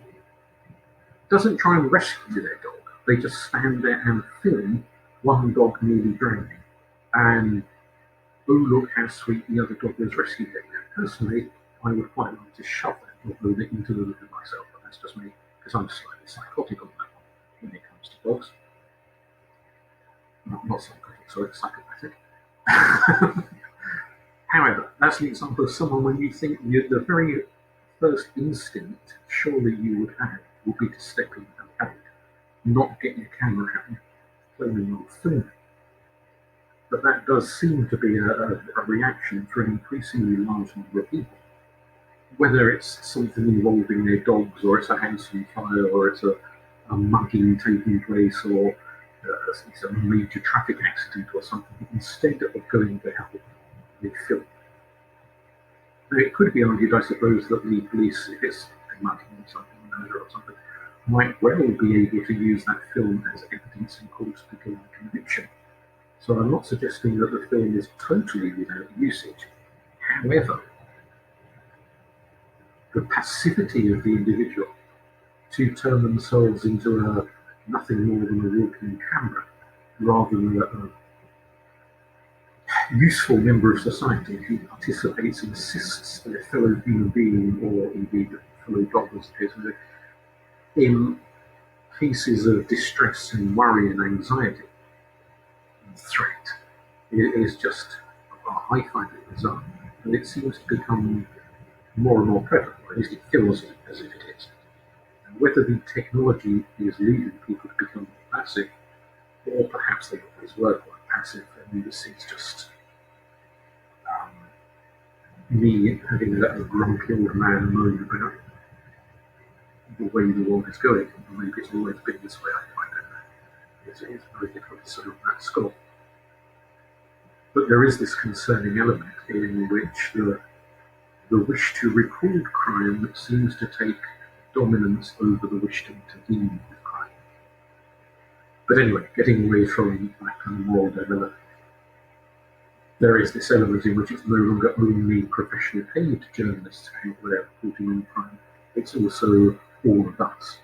Doesn't try and rescue their dog, they just stand there and film one dog nearly drowning. And oh, look how sweet the other dog was rescued. Personally, I would quite like to shove that dog owner into the river myself, but that's just me, because I'm slightly psychotic on that one when it comes to dogs. Not psychotic, sorry, psychopathic. However, that's an example of someone when you think the very first instinct surely you would have would be to step in and help, not get your camera out and filming or filming. But that does seem to be a reaction for an increasingly large number of people. Whether it's something involving their dogs, or it's a house on fire, or it's a mugging taking place, or it's a major traffic accident or something, instead of going to help, they film. Now, it could be argued, I suppose, that the police, if it's a mugging or something, murder or something, might well be able to use that film as evidence in court to gain conviction. So I'm not suggesting that the film is totally without usage. However, the passivity of the individual to turn themselves into nothing more than a walking camera, rather than a useful member of society who participates and assists their fellow human being, or indeed fellow dog, as the case may be, in cases of distress and worry and anxiety and threat. It is just, I find it bizarre, and it seems to become more and more prevalent, or at least it feels as if it is. And whether the technology is leading people to become more passive, or perhaps they always were quite passive, and this is just me having a grumpy old man moaning about the way the world is going, and maybe it's always been this way. I don't know. It's very difficult to sort of that score. But there is this concerning element in which the wish to record crime seems to take dominance over the wish to intervene with crime. But anyway, getting away from that kind of moral dilemma, there is this element in which it's no longer only professionally paid journalists out there reporting on crime, it's also all of us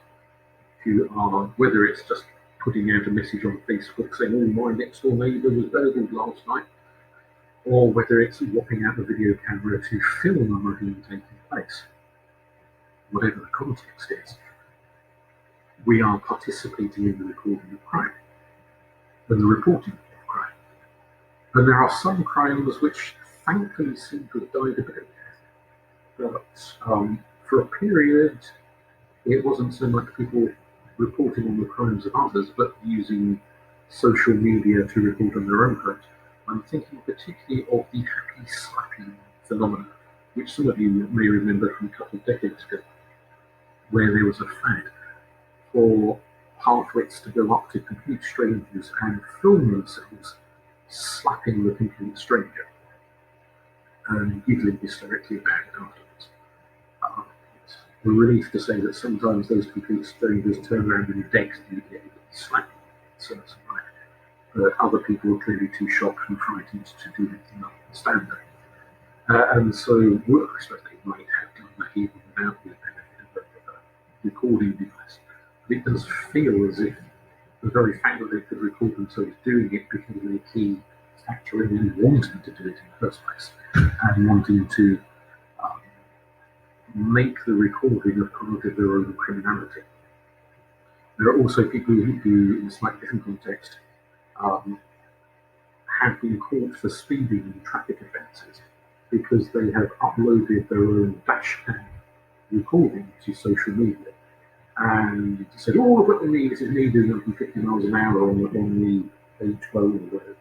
who are, whether it's just putting out a message on Facebook saying, "Oh, my next door neighbour was burgled last night," or whether it's whopping out a video camera to film a murder taking place. Whatever the context is, we are participating in the recording of crime and the reporting of crime. And there are some crimes which thankfully seem to have died a bit. But for a period, it wasn't so much people reporting on the crimes of others, but using social media to report on their own crimes. I'm thinking particularly of the happy slapping phenomenon, which some of you may remember from a couple of decades ago, where there was a fad for half-wits to go up to complete strangers and film themselves slapping the complete stranger and giggling hysterically about it afterwards. It's a relief to say that sometimes those complete strangers turn around and deck the idiot slapping. So that's right. But other people were clearly too shocked and frightened to do anything other than stand there. And so, I suppose they might have done that even without the benefit of a recording device. But it does feel as if the very fact that they could record themselves doing it became a key factor in them wanting to do it in the first place and wanting to make the recording a part of their own criminality. There are also people who, in a slightly different context, have been caught for speeding in traffic offences because they have uploaded their own dashcam recording to social media and said, "Oh, look at me, this is me doing 150 miles an hour on the A12 or whatever."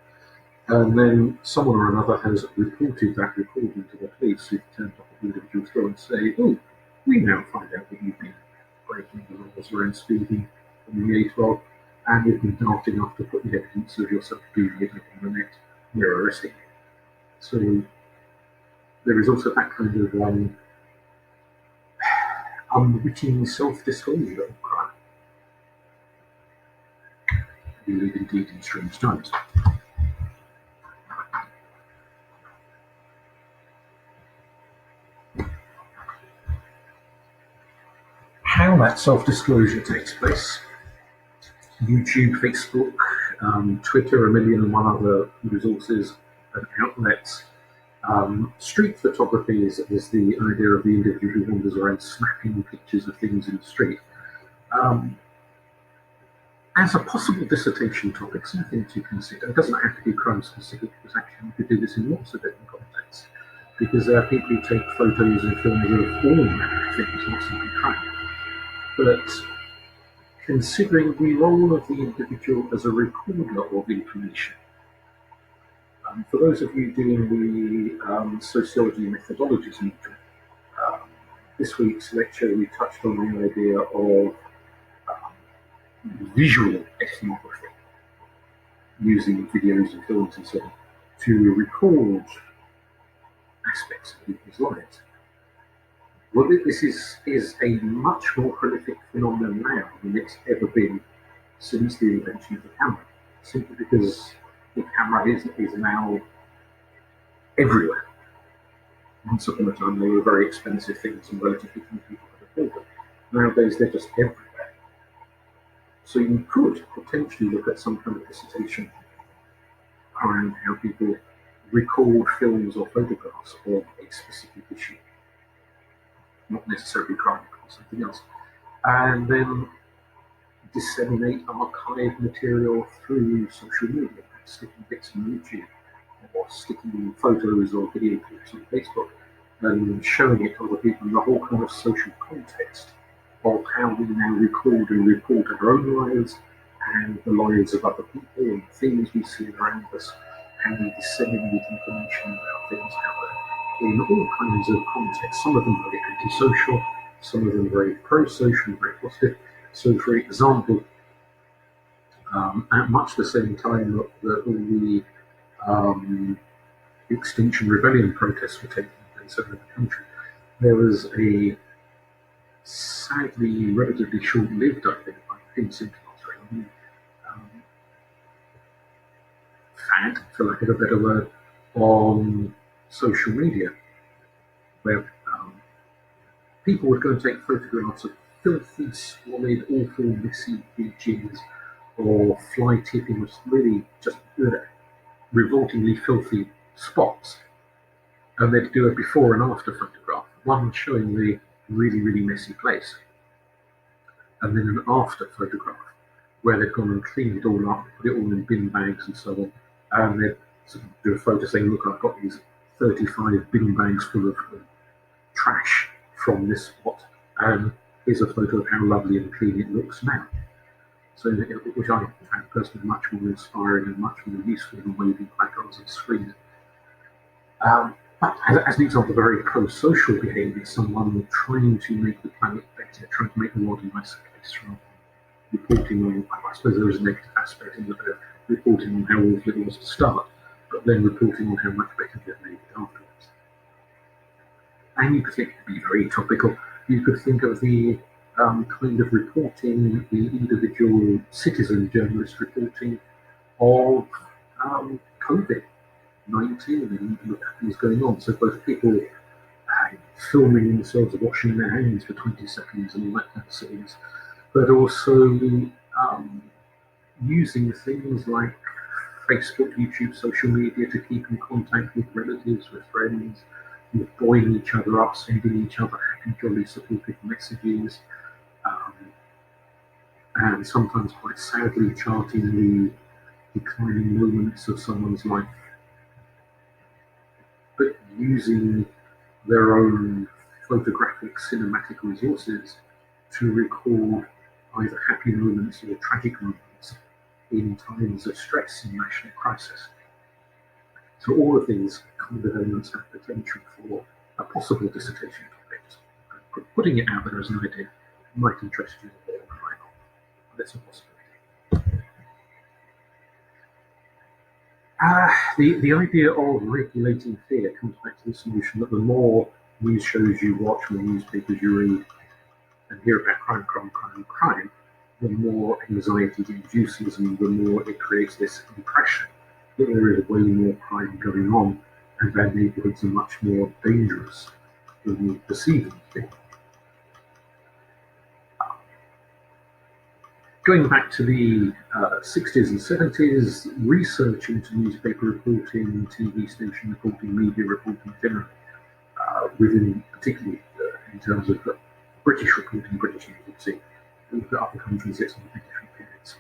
And then someone or another has reported that recording to the police, who turned up at the individual's door and say, "Oh, we now find out that you've been breaking the laws around speeding on the A12, and you've been daft enough to put the evidence of yourself doing it on the net. We're arresting you." So there is also that kind of unwitting self-disclosure of crime. We live indeed in strange times. How that self-disclosure takes place: YouTube, Facebook, Twitter, a million and one other resources and outlets. Street photography is the idea of the individual who wanders around snapping pictures of things in the street. As a possible dissertation topic, something to consider. It doesn't have to be crime specific, because actually you could do this in lots of different contexts. Because there are people who take photos and films of all manner of things, not simply crime. But considering the role of the individual as a recorder of information. For those of you doing the sociology methodologies module, this week's lecture we touched on the idea of visual ethnography, using videos and films and so on to record aspects of people's lives. Well, this is a much more prolific phenomenon now than it's ever been since the invention of the camera, simply because the camera is now everywhere. Once upon a time, they were very expensive things and relatively few people could afford them. Nowadays, they're just everywhere. So you could potentially look at some kind of dissertation around how people record films or photographs of a specific issue, not necessarily crime, but something else, and then disseminate archived material through social media, sticking bits on YouTube, or sticking photos or video clips on Facebook, and showing it to other people in the whole kind of social context of how we now record and report our own lives and the lives of other people and things we see around us, and we disseminate information about things out there in all kinds of contexts, some of them very antisocial, some of them very pro-social, very positive. So, for example, at much the same time that all the Extinction Rebellion protests were taking place over the country, there was a sadly relatively short-lived, I think simply fad, for lack of a better word, on social media, where people would go and take photographs of filthy, squalid, awful, messy beaches or fly tipping, was really just revoltingly filthy spots. And they'd do a before and after photograph, one showing the really, really messy place, and then an after photograph where they'd gone and cleaned it all up, put it all in bin bags and so on, and they'd sort of do a photo saying, look, I've got these 35 bin bags full of trash from this spot, and here's a photo of how lovely and clean it looks now. So, which I found personally much more inspiring and much more useful than waving placards and screens. But as an example of very pro-social behaviour, someone trying to make the planet better, trying to make the world a nicer place, rather than reporting on, I suppose there is a negative aspect in that they're reporting on how awful it was to start, but then reporting on how much better they've made it afterwards. And you could think, to be very topical, you could think of the kind of reporting, the individual citizen journalist reporting of COVID-19 and what is going on. So both people filming themselves washing their hands for 20 seconds and all that kind of things, but also using things like Facebook, YouTube, social media to keep in contact with relatives, with friends, with buoying each other up, sending each other happy, jolly, supportive messages, and sometimes quite sadly charting the declining moments of someone's life, but using their own photographic cinematic resources to record either happy moments or tragic moments in times of stress and national crisis. So all of these kind of elements have potential for a possible dissertation topic. Putting it out there as an idea might interest you a bit, but it's a possibility. The idea of regulating fear comes back to the solution that the more news shows you watch, more newspapers you read, and hear about crime, crime, crime, crime, the more anxiety it induces and the more it creates this impression that there is way more crime going on and that neighbourhoods are much more dangerous than we perceive them to be. Going back to the 60s and 70s, research into newspaper reporting, TV station reporting, media reporting generally, within particularly in terms of British reporting, British news, look at other countries, it's on different periods.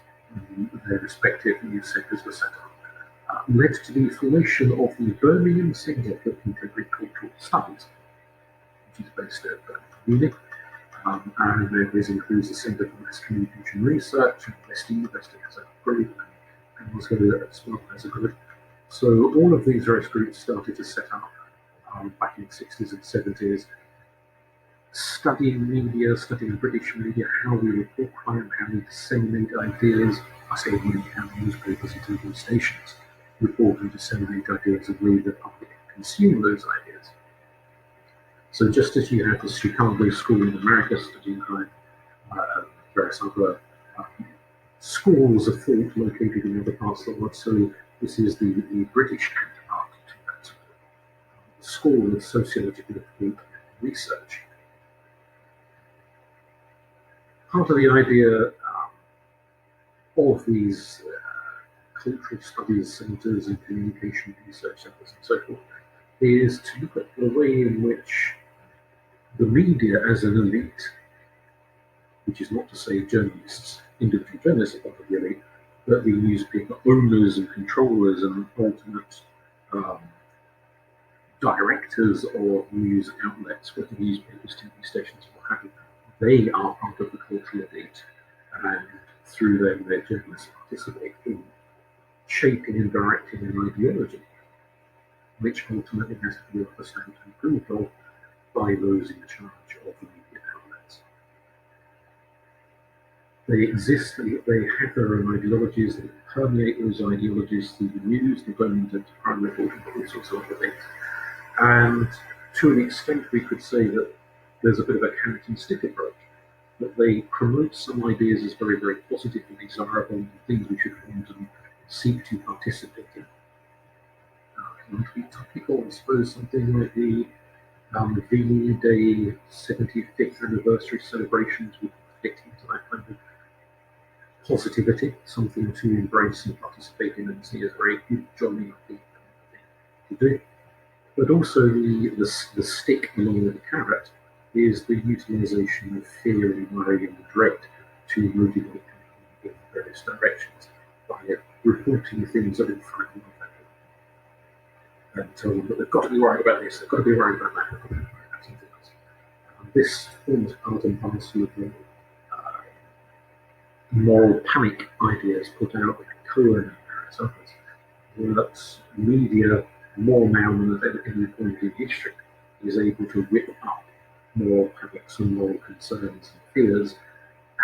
Their respective news centres were set up, led to the formation of the Birmingham Centre for Contemporary Cultural Studies, which is based at Munich. And this includes the Centre for Mass Communication Research, and West University as a group, and also as well as a group. So all of these various groups started to set up back in the 60s and 70s, studying media, studying British media, how we report crime, how we disseminate ideas. I say we, how newspapers and TV stations report and disseminate ideas and we, the public, consume those ideas. So just as you have the Chicago School in America studying crime, various other schools of thought located in other parts of the world, so this is the British counterpart to that school of sociological thought and research. Part of the idea of these cultural studies centres and communication research centres and so forth is to look at the way in which the media as an elite, which is not to say journalists, individual journalists are part of the elite, but the newspaper owners and controllers and ultimate directors of news outlets, whether newspapers, TV stations, what have you, they are part of the cultural elite, and through them their journalists participate in shaping and directing an ideology, which ultimately has to be understood and approved of by those in charge of the media outlets. They exist, they have their own ideologies, they permeate those ideologies through the news, the government and crime reporting, all sorts of other things. And to an extent, we could say that there's a bit of a carrot and stick approach, that they promote some ideas as very, very positive and desirable and things we should want and seek to participate in. To be topical, I suppose something like the V-Day 75th anniversary celebrations would fit into that kind of positivity, something to embrace and participate in and see as a very good, jolly thing to do. But also the stick along with the carrot is the utilisation of fear and worry and dread to motivate people in various directions by reporting things that in front of them and tell them that they've got to be worried about this, they've got to be worried about that, they've got to be worried about something else. This forms part and parcel of the moral panic ideas put out by Cohen and various others, that media, more now than at any point in history, is able to whip up moral panics and moral concerns and fears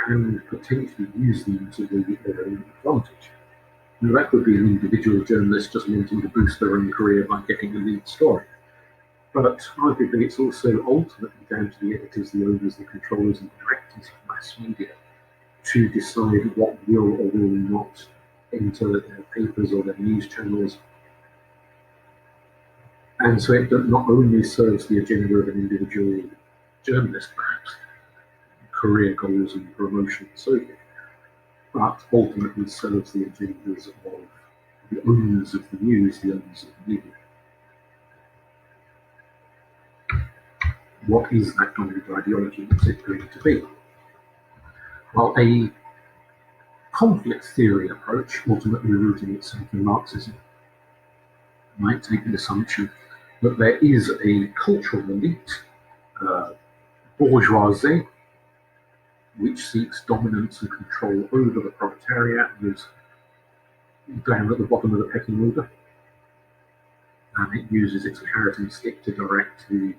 and potentially use them to their own advantage. Now, that could be an individual journalist just wanting to boost their own career by getting a lead story. But arguably, it's also ultimately down to the editors, the owners, the controllers, and the directors of mass media to decide what will or will not enter their papers or their news channels. And so it not only serves the agenda of an individual journalist, perhaps, career goals and promotion and so forth, but ultimately serves the agendas of the owners of the news, the owners of the media. What is that dominant ideology? What's it going to be? Well, a conflict theory approach, ultimately rooting itself in Marxism, might take the assumption that there is a cultural elite, bourgeoisie, which seeks dominance and control over the proletariat, who's down at the bottom of the pecking order, and it uses its carrot and stick to direct the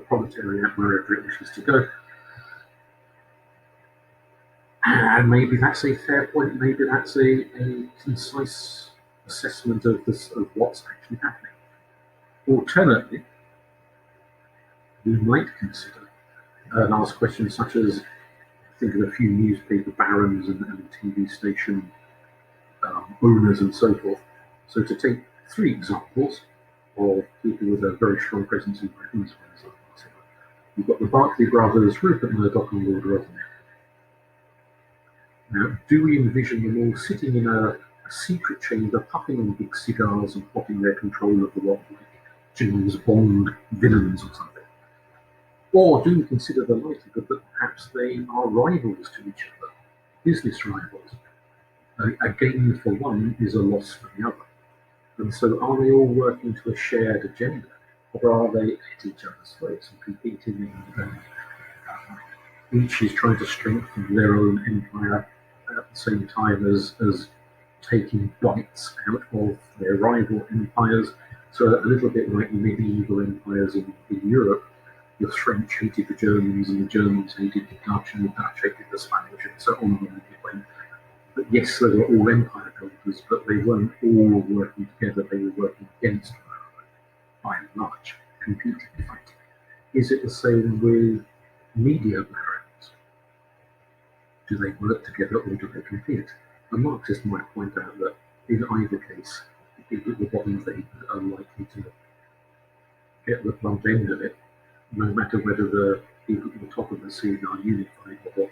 proletariat wherever it wishes to go. And maybe that's a fair point, maybe that's a concise assessment of what's actually happening. Alternately, we might consider and ask questions such as, think of a few newspaper barons and TV station owners and so forth. So to take three examples of people with a very strong presence in Britain, as far as I'm concerned, you've got the Barclay brothers, Rupert Murdoch and Lord Rotherham. Now, do we envision them all sitting in a secret chamber, puffing on big cigars and plotting their control of the world like James Bond villains or something? Or do we consider the likelihood that perhaps they are rivals to each other, business rivals? A gain for one is a loss for the other. And so are they all working to a shared agenda, or are they at each other's throats and competing, and each is trying to strengthen their own empire at the same time as taking bites out of their rival empires? So a little bit like the medieval empires in Europe, the French hated the Germans and the Germans hated the Dutch and the Dutch hated the Spanish and so on and it went. But yes, they were all empire builders, but they weren't all working together, they were working against one another, by and large, competing, fighting. Is it the same with media barons? Do they work together or do they compete? A Marxist might point out that in either case, the people at the bottom of the heap are likely to get the blunt end of it, no matter whether the people at the top of the scene are unified or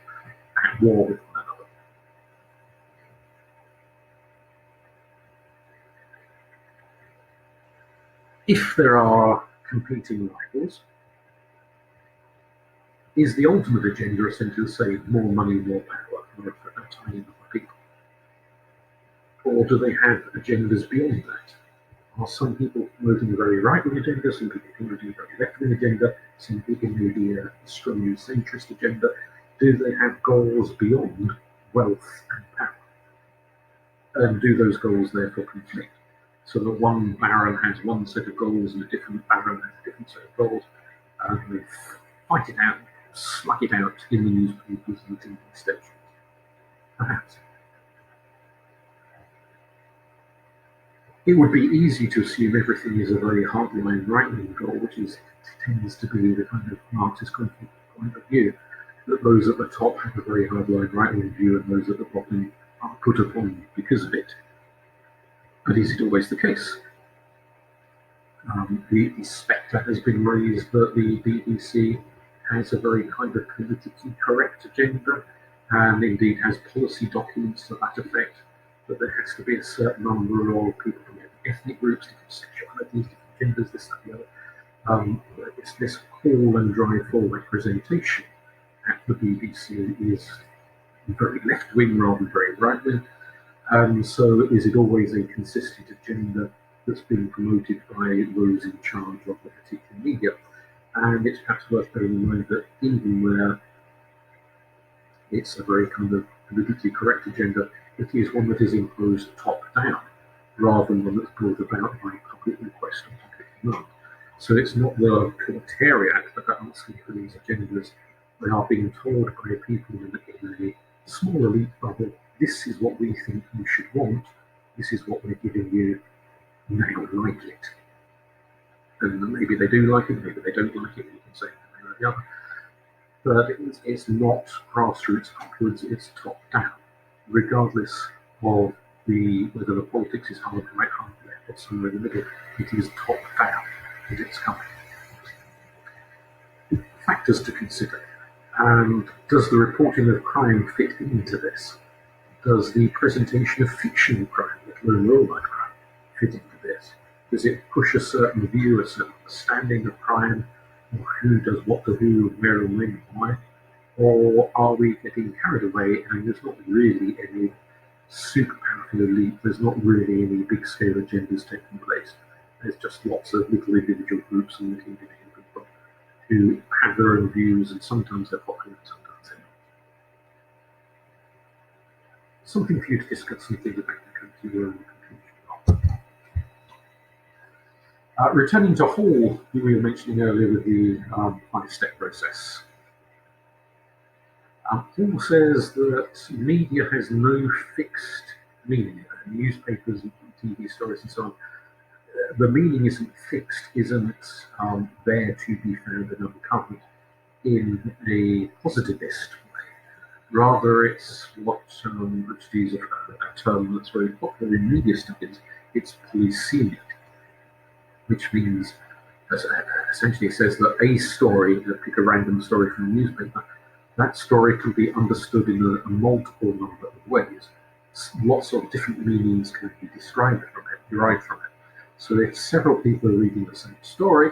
at war with one another. If there are competing rivals, is the ultimate agenda essentially to say more money, more power for a tiny number of people? Or do they have agendas beyond that? Are some people promoting a very right-wing agenda, some people promoting a very left-wing agenda, some people maybe a strongly centrist agenda? Do they have goals beyond wealth and power? And do those goals therefore conflict? So that one baron has one set of goals and a different baron has a different set of goals, and they fight it out, slug it out in the newspapers and the TV stations. Perhaps. It would be easy to assume everything is a very hardline right-wing goal, which tends to be the kind of Marxist point of view, that those at the top have a very hardline right-wing view and those at the bottom are put upon because of it. But is it always the case? The spectre has been raised that the BBC has a very kind of politically correct agenda, and indeed has policy documents to that effect, that there has to be a certain number of people from different ethnic groups, different sexualities, different genders, this, that, the other. It's this call and drive for representation at the BBC is very left-wing rather than very right-wing. So is it always a consistent agenda that's being promoted by those in charge of the particular media? And it's perhaps worth bearing in mind that even where it's a very kind of politically correct agenda, it is one that is imposed top-down, rather than one that's brought about by public request or public demand. So it's not the proletariat that are asking for these agendas. They are being told by people in a small elite bubble, this is what we think you should want, this is what we're giving you, now like it. And maybe they do like it, maybe they don't like it, you can say one way or the other. But it's not grassroots upwards, it's top down, regardless of whether the politics is hard right, hard left, or somewhere in the middle. It is top down that it's coming. Factors to consider. And does the reporting of crime fit into this? Does the presentation of fictional crime, let alone real-life crime, fit into this? Does it push a certain view, a certain understanding of crime, or who does what to who, where and when and why? Or are we getting carried away and there's not really any super powerful elite, there's not really any big-scale agendas taking place? There's just lots of little individual groups and little individual people who have their own views, and sometimes they're popular, sometimes they're not. Something for you to discuss and think about and come to your own conclusion. Returning to Hall, who we were mentioning earlier with the 5-step process. Hall says that media has no fixed meaning. Newspapers, TV stories, and so on. The meaning isn't fixed, isn't there to be found and uncovered in a positivist way. Rather, it's what, to use a term that's very popular in media studies, it's polycenic, which means, essentially says that a story, pick a random story from a newspaper, that story can be understood in a multiple number of ways. Lots of different meanings can be derived from it. So if several people are reading the same story,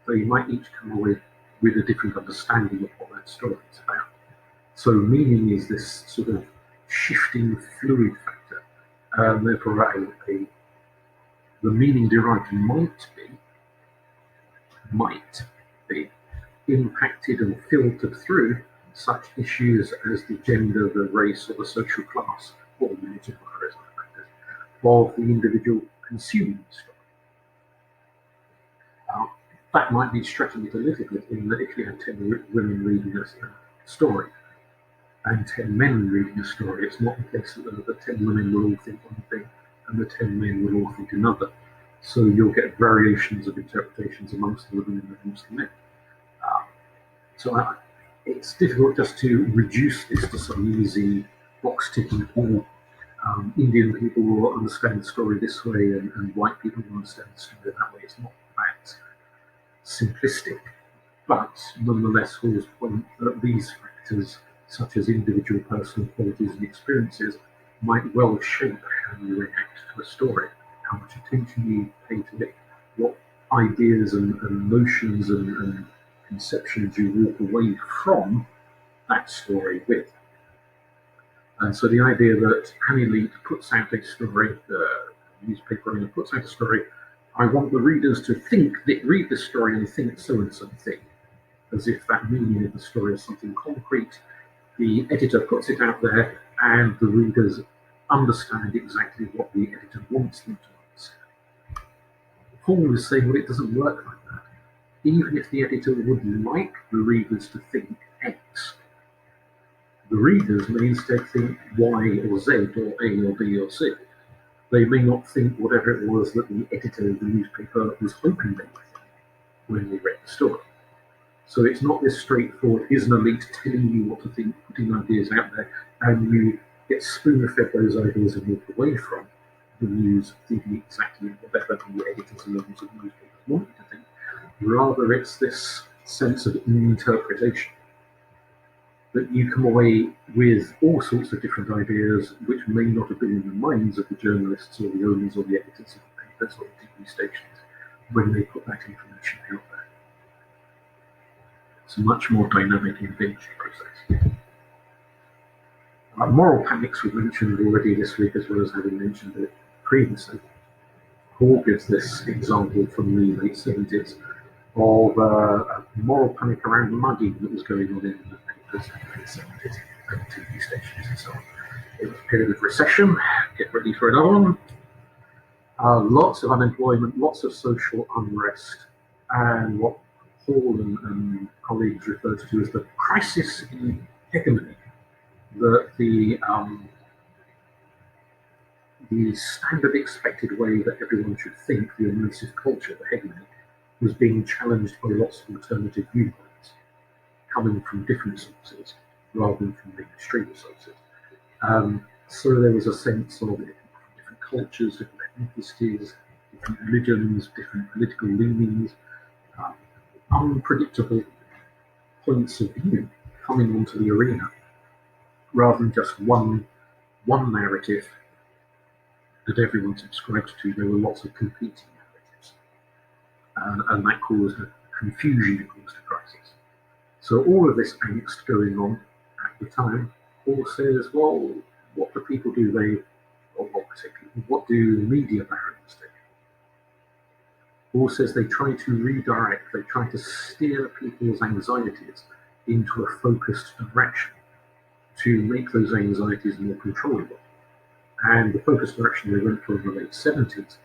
they might each come away with a different understanding of what that story is about. So meaning is this sort of shifting fluid factor. Therefore, the meaning derived might be impacted and filtered through such issues as the gender, the race, or the social class, or the religion, or various other factors, of the individual consuming the story. That might be stretching it a little bit in that if you had 10 women reading a story and 10 men reading a story, it's not the case that the 10 women will all think one thing and the 10 men will all think another. So you'll get variations of interpretations amongst the women and amongst the men. So it's difficult just to reduce this to some easy box ticking all. Indian people will understand the story this way and white people will understand the story that way. It's not that simplistic, but nonetheless Hall's point that these factors, such as individual personal qualities and experiences, might well shape how you react to a story, how much attention you pay to it, what ideas and notions and conceptions you walk away from that story with. And so the idea that an elite puts out a story, newspaper owner puts out a story, I want the readers to read this story and think so and so thing, as if that meaning of the story is something concrete. The editor puts it out there, and the readers understand exactly what the editor wants them to understand. Paul is saying, well, it doesn't work like that. Even if the editor would like the readers to think X, the readers may instead think Y or Z or A or B or C. They may not think whatever it was that the editor of the newspaper was hoping they would think when they read the story. So it's not this straightforward, here's an elite telling you what to think, putting ideas out there, and you get spoon-fed those ideas and walk away from the news thinking exactly whatever the editors and owners of newspapers want you to think. Rather, it's this sense of interpretation. that you come away with all sorts of different ideas which may not have been in the minds of the journalists or the owners or the editors of the papers or the TV stations when they put that information out there. It's a much more dynamic invention process. Moral panics we've mentioned already this week, as well as having mentioned it previously. Hall gives this example from the late 70s of a moral panic around mugging that was going on in the papers in the late 70s and TV stations and so on. It was a period of recession. Get ready for another one. Lots of unemployment, lots of social unrest, and what Hall and colleagues referred to as the crisis in hegemony, that the standard expected way that everyone should think, the immersive culture, the hegemony, was being challenged by lots of alternative viewpoints coming from different sources rather than from mainstream sources. So there was a sense of different cultures, different ethnicities, different religions, different political leanings, unpredictable points of view coming onto the arena, rather than just one narrative that everyone subscribed to. There were lots of competing narratives, and that caused a confusion, it caused a crisis. So all of this angst going on at the time, Hall says, well, what do people do? What do media barons do? Hall says they try to redirect, they try to steer people's anxieties into a focused direction to make those anxieties more controllable. And the focused direction they went for in the late 70s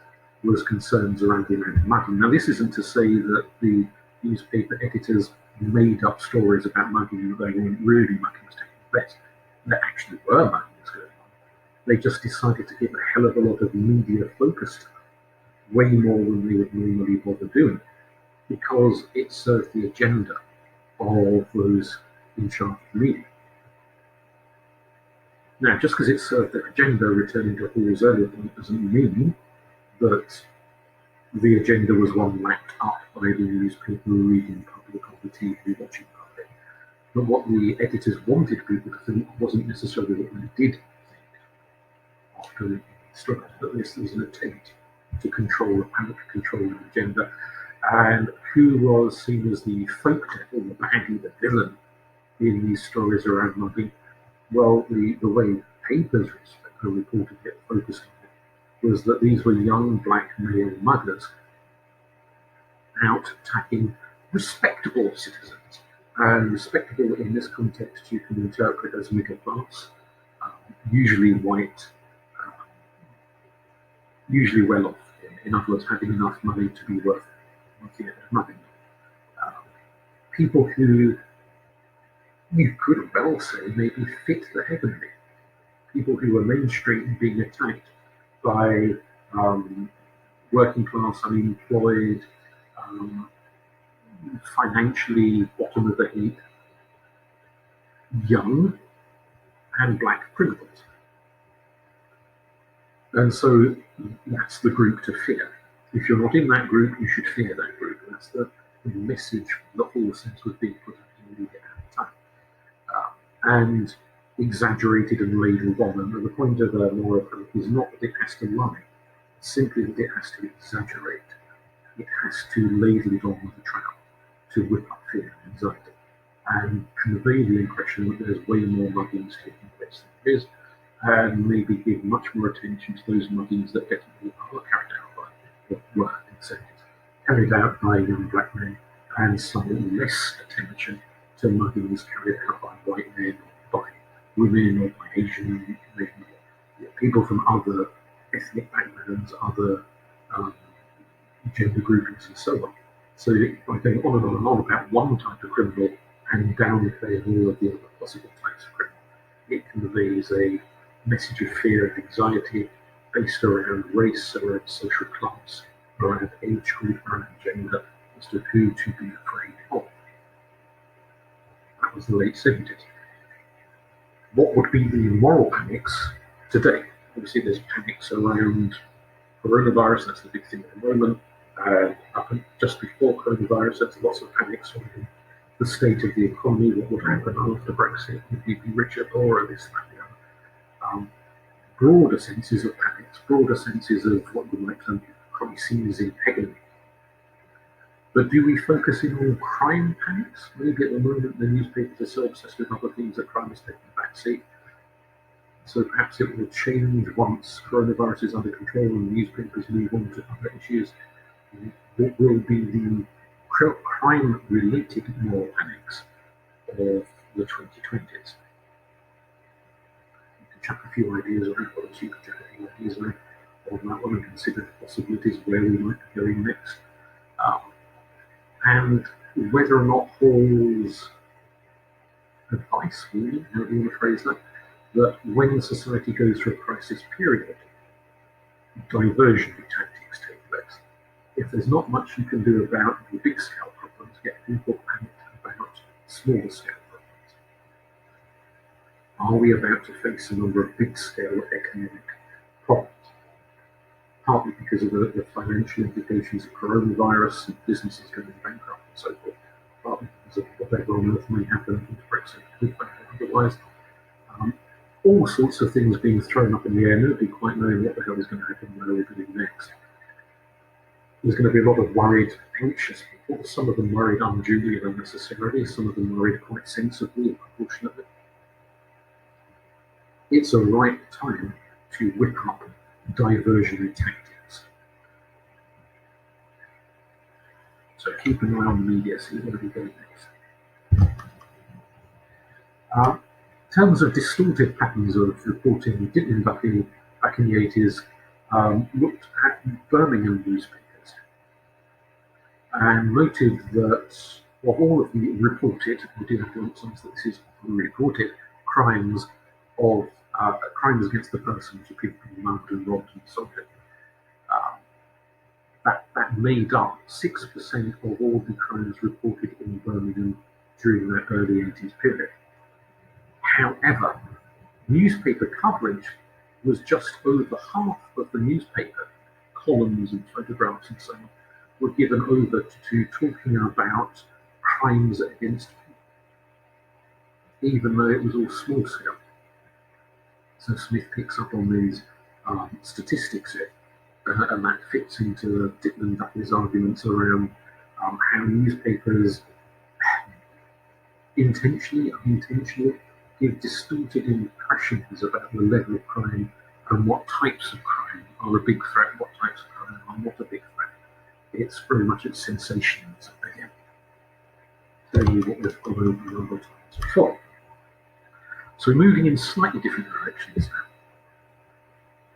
was concerns around the amount of mugging. Now, this isn't to say that the newspaper editors made up stories about mugging and they weren't really mugging was taking place. There actually were muggings going on. They just decided to give a hell of a lot of media focus to them, way more than they would normally bother doing, because it served the agenda of those in charge of the media. Now, just because it served their agenda, returning to Hall's earlier point, doesn't mean that the agenda was one lapped up by the newspaper, reading public, or the TV, watching public. But what the editors wanted people to think wasn't necessarily what they did think after reading the story, but this was an attempt to control the panic, control the agenda, and who was seen as the folk devil, the baddie, the villain in these stories around mugging. Well, the way papers reported it, focused on it, was that these were young black male muggers out attacking respectable citizens. And respectable in this context you can interpret as middle class, usually white, usually well off. In other words, having enough money to be worth it, mugging. People who you could well say maybe fit the hegemony. People who were mainstream being attacked by working class, unemployed, financially bottom of the heap, young and black criminals. And so that's the group to fear. If you're not in that group, you should fear that group. That's the message that Hall says was being put out in the media at the time. And exaggerated and labelled on. And the point of a moral panic is not that it has to lie, it's simply that it has to exaggerate. It has to label it on with a trap to whip up fear and anxiety and convey the impression that there's way more muggings taking place than there is, and maybe give much more attention to those muggings that definitely are carried out by, or were in the 70s, carried out by young black men, and some less attention to muggings carried out by white men, or by women, or by Asian men, people from other ethnic backgrounds, other gender groupings, and so on. So by going on and on about one type of criminal and downplaying all of the other possible types of criminal, it conveys a message of fear and anxiety based around race, around social class, around age group, around gender, as to who to be afraid of. That was the late 70s. What would be the moral panics today? Obviously, there's panics around coronavirus, that's the big thing at the moment. Up just before coronavirus, there's lots of panics around the state of the economy, what would happen after Brexit, would we be richer, poorer, this, that, the other. Broader senses of panics, broader senses of what you might term crises in agony. But do we focus in on crime panics? Maybe at the moment the newspapers are so obsessed with other things that crime is taking a back seat. So perhaps it will change once coronavirus is under control and newspapers move on to other issues. What will be the crime-related moral panics of the 2020s? You can chuck a few ideas around, or you can chuck a few ideas around on that one and consider possibilities where we might be going next. And whether or not Hall's advice, really, however you want to phrase that when society goes through a crisis period, diversionary tactics take place. If there's not much you can do about the big scale problems, get people panicked about smaller scale problems. Are we about to face a number of big scale economic problems? Partly because of the financial implications of coronavirus and businesses going bankrupt and so forth, partly because of whatever on earth may happen with Brexit, otherwise. All sorts of things being thrown up in the air, nobody quite knowing what the hell is going to happen, where we're going next. There's going to be a lot of worried, anxious people, some of them worried unduly and unnecessarily, some of them worried quite sensibly and proportionately. It's a right time to whip up diversionary tactics. So keep an eye on the media, see where we go next. In terms of distorted patterns of reporting, Ditlin Buckley back in the 80s looked at Birmingham newspapers and noted that of all of the reported, we do have to emphasize that this is reported, crimes against the person, to people being mugged and robbed and assaulted, that made up 6% of all the crimes reported in Birmingham during that early 80s period. However, newspaper coverage was just over half of the newspaper. Columns and photographs and so on were given over to talking about crimes against people, even though it was all small scale. So Smith picks up on these statistics here, and that fits into Ditlin Buckley's arguments around how newspapers intentionally, unintentionally, give distorted impressions about the level of crime and what types of crime are a big threat, what types of crime are not a big threat. It's very much at sensationalism again. Telling you what we've gone over a number of times before. So we're moving in slightly different directions now,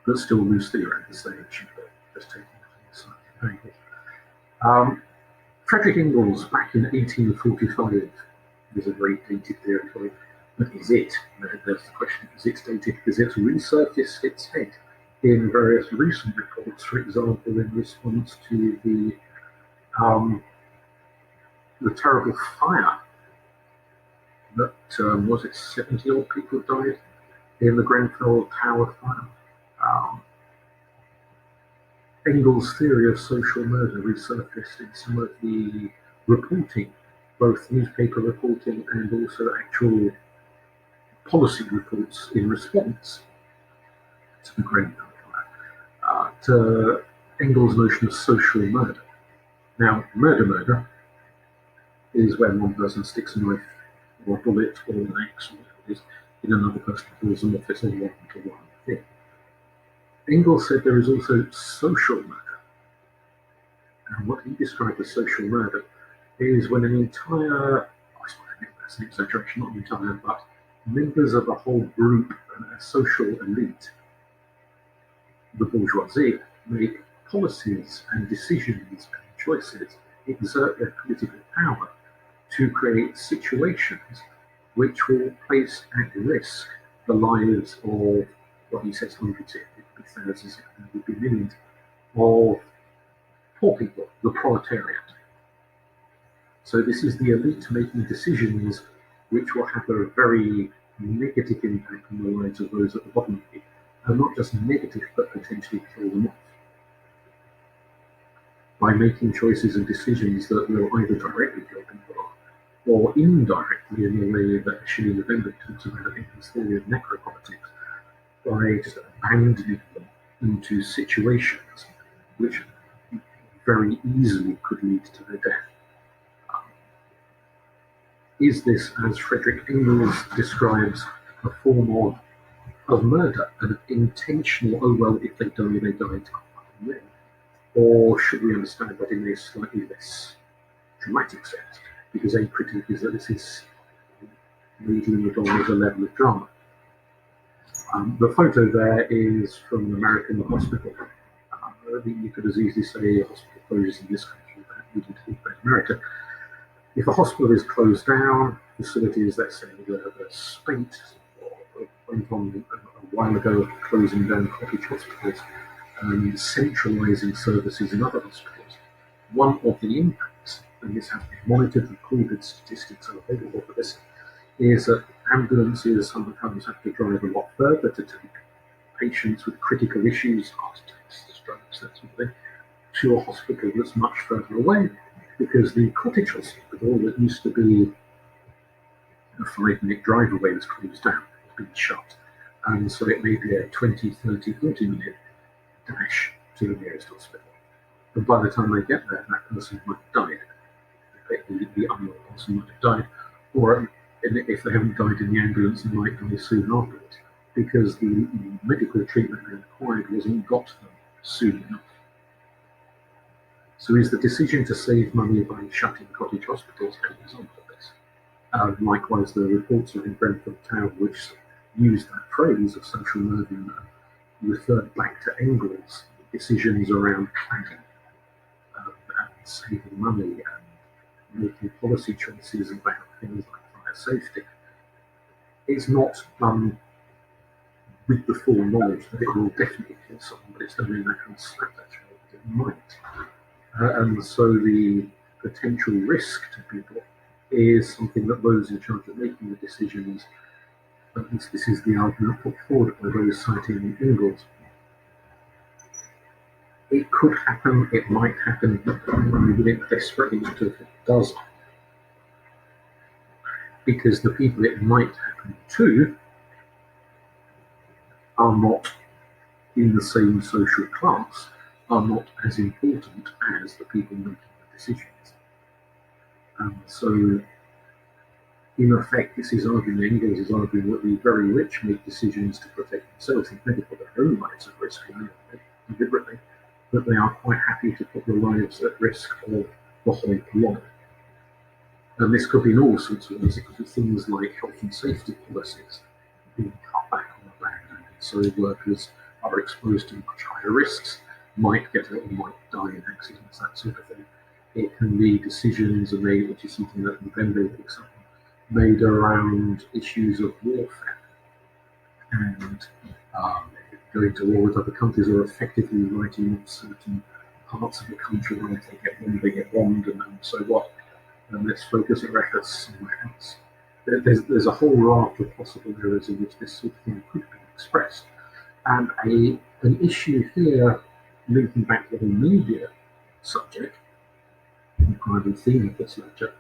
but still loosely around the same issue, but just taking it from a slightly angle. Frederick Engels, back in 1845, is a very dated theory for it. But is it? There's the question. Is it dated? Because it's resurfaced its head in various recent reports, for example, in response to the terrible fire that, was it 70 odd people died in the Grenfell Tower fire. Engels' theory of social murder resurfaced in some of the reporting, both newspaper reporting and also actual policy reports in response to the Grenfell fire, to Engels' notion of social murder. Now, murder is when one person sticks a knife or a bullet or an axe or whatever it is in another person who an office or one-to-one thing. Engels said there is also social murder. And what he described as social murder is when an entire, that's an exaggeration, not entire, but members of a whole group, a social elite, the bourgeoisie, make policies and decisions and choices, exert their political power to create situations which will place at risk the lives of, what he says, hundreds, it would be thousands, it would be millions, of poor people, the proletariat. So this is the elite making decisions which will have a very negative impact on the lives of those at the bottom of it, and not just negative, but potentially kill them off by making choices and decisions that will either directly kill people off or indirectly in the way that Shelley November talks about in his theory of necropolitics, by just abandoning them into situations which very easily could lead to their death. Is this, as Frederick Engels describes, a form of murder, an intentional, oh well, if they die, they died, or should we understand that in a slightly less dramatic sense? Because a critique is that this is leading it on with a level of drama. The photo there is from an American hospital. You could as easily say hospital closures in this country that we didn't talk about America. If a hospital is closed down, facilities, let's say the state went on a while ago closing down cottage hospitals and centralising services in other hospitals. One of the impacts, and this has been monitored, recorded, statistics are available for this, is that ambulances sometimes have to drive a lot further to take patients with critical issues, heart attacks, strokes, that sort of thing, to a hospital that's much further away, because the cottage hospital that used to be a 5-minute drive away was closed down, it's been shut. And so it may be a 20, 30, 40-minute dash to the nearest hospital. But by the time they get there, that person might have died. The unwell person might have died. Or if they haven't died in the ambulance, they might die soon afterwards, because the medical treatment they required wasn't got to them soon enough. So is the decision to save money by shutting cottage hospitals an example of this? Likewise, the reports are in Brentford Town which used that phrase of social murder referred back to Engels' decisions around cladding and saving money and making policy choices about things like fire safety. It's not done with the full knowledge that it will definitely kill someone, but it's done in that kind of snap that it might. And so the potential risk to people is something that those in charge of making the decisions, at least this is the argument put forward by those citing Engels. It could happen, it might happen, but we wouldn't desperately matter if it does. Because the people it might happen to are not in the same social class, are not as important as the people making the decisions. So, in effect, this is arguing, Engels is arguing that the very rich make decisions to protect themselves and maybe put their own lives at risk deliberately, but they are quite happy to put the lives at risk of the whole lot. And this could be in all sorts of ways. It could be things like health and safety policies being cut back on the ground, so workers are exposed to much higher risks, might get ill, might die in accidents, that sort of thing. It can be decisions made, which is something that November picks up, made around issues of warfare and going to war with other countries, or effectively writing off certain parts of the country, and if they get bombed, and so what. And let's focus our efforts somewhere else. There's a whole raft of possible areas in which this sort of thing could be expressed. And an issue here, linking back to the media subject, the primary theme of this lecture,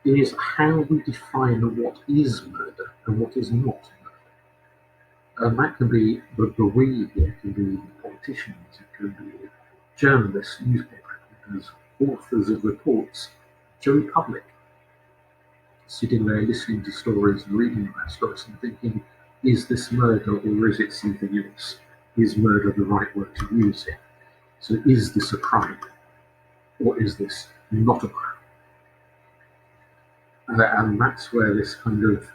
is how we define what is murder and what is not murder. And that can be, the we here can be politicians, it can be journalists, newspaper editors, authors of reports, general public, sitting there listening to stories and reading about stories and thinking, is this murder or is it something else? Is murder the right word to use here? So is this a crime or is this not a crime? And that's where this kind of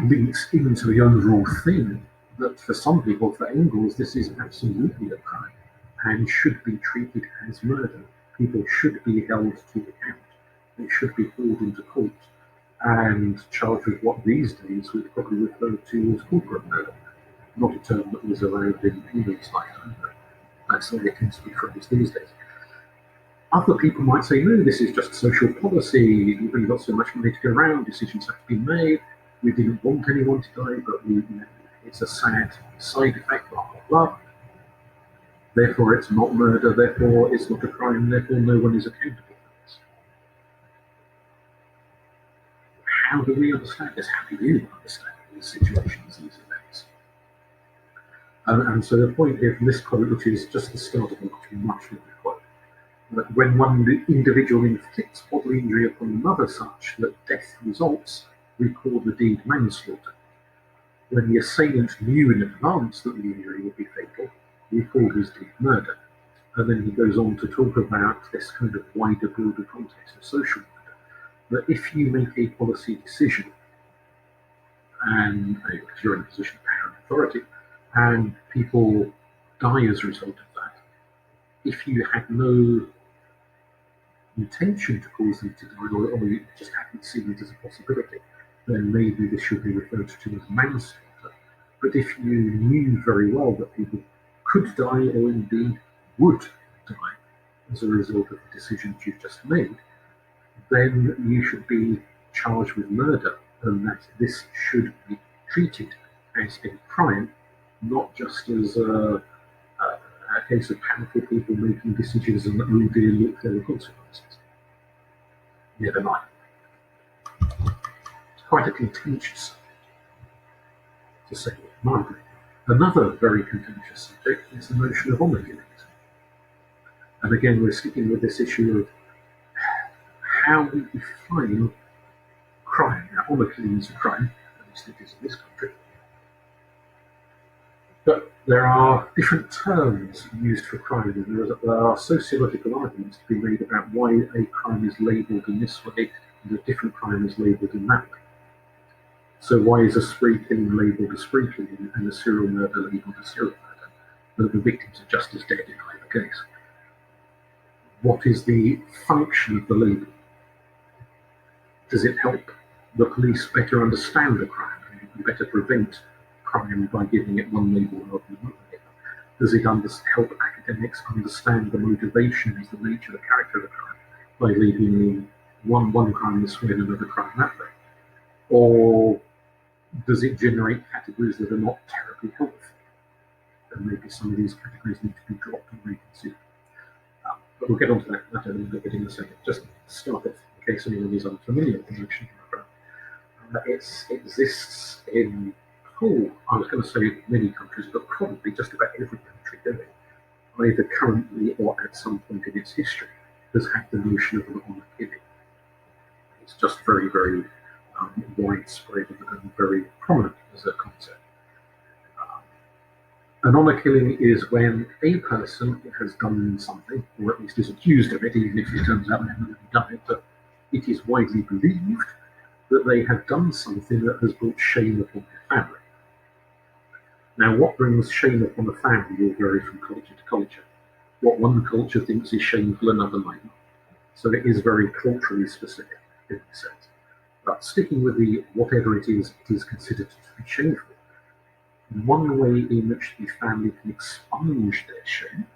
links into the overall thing that for some people, for Engels, this is absolutely a crime and should be treated as murder. People should be held to account. They should be hauled into court and charged with what these days we'd probably refer to as corporate murder. Not a term that was around in England's lifetime, but that's the way it tends to be phrased these days. Other people might say, no, this is just social policy. We've only got so much money to go around. Decisions have to be made. We didn't want anyone to die, but it's a sad side effect, blah, blah, blah. Therefore, it's not murder. Therefore, it's not a crime. Therefore, no one is accountable for this. how do we understand this? How do you understand these situations, these events? And so the point here from this quote, which is just the start of a much longer quote, that when one individual inflicts bodily injury upon another such that death results, we call the deed manslaughter. When the assailant knew in advance that the injury would be fatal, we call his deed murder. And then he goes on to talk about this kind of wider, broader context of social murder. That if you make a policy decision, and because you're in a position of power and authority, and people die as a result of that, if you had no intention to cause them to die, or you just hadn't seen it as a possibility, then maybe this should be referred to as manslaughter. But if you knew very well that people could die, or indeed would die as a result of the decisions you've just made, then you should be charged with murder, and that this should be treated as a crime, not just as a case of powerful people making decisions and oh dear, look, there are consequences. Never mind. It's quite a contentious subject, to say it mildly. Another very contentious subject is the notion of honour killings. And again, we're sticking with this issue of how we define crime. Now, honour killing is a crime, at least it is in this country. But there are different terms used for crime, and there are sociological arguments to be made about why a crime is labelled in this way and a different crime is labelled in that way. So why is a spree killing labelled a spree killing and a serial murder labelled a serial murder? The victims are just as dead in either case. What is the function of the label? Does it help the police better understand the crime and better prevent crime by giving it one label rather than another label? Does it help academics understand the motivations, the nature, the character of the crime by labeling one crime this way and another crime that way? Or does it generate categories that are not terribly helpful? And maybe some of these categories need to be dropped and reconsidered. But we'll get onto that a little bit in a second. Just to start off, in case anyone is unfamiliar with the action program, it exists in, I was going to say many countries, but probably just about every country doing it, either currently or at some point in its history, has had the notion of an honour killing. It's just very, very widespread and very prominent as a concept. An honour killing is when a person has done something, or at least is accused of it, even if it turns out they haven't really done it, but it is widely believed that they have done something that has brought shame upon their family. Now, what brings shame upon a family will vary from culture to culture. What one culture thinks is shameful, another might not. So it is very culturally specific in this sense. But sticking with the whatever it is considered to be shameful. One way in which the family can expunge their shame,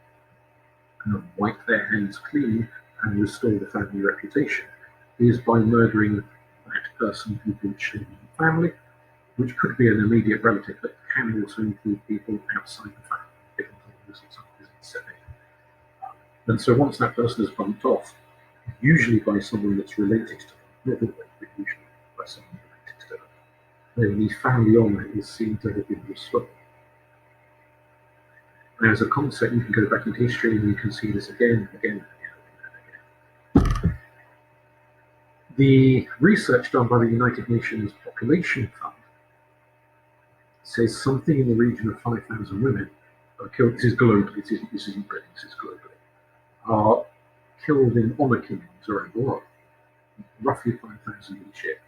kind of wipe their hands clean and restore the family reputation, is by murdering that person who brought shame on the family, which could be an immediate relative, but can also include people outside the family. And so once that person is bumped off, usually by someone that's related to them, not always, but usually by someone related to them, then the family honour is seen to have been restored. Now, as a concept, you can go back into history and you can see this again and again and again and again. The research done by the United Nations Population Fund says something in the region of 5,000 women are killed. This is globally, this isn't Britain, this is globally, are killed in honour killings around the world. Roughly 5,000 each year.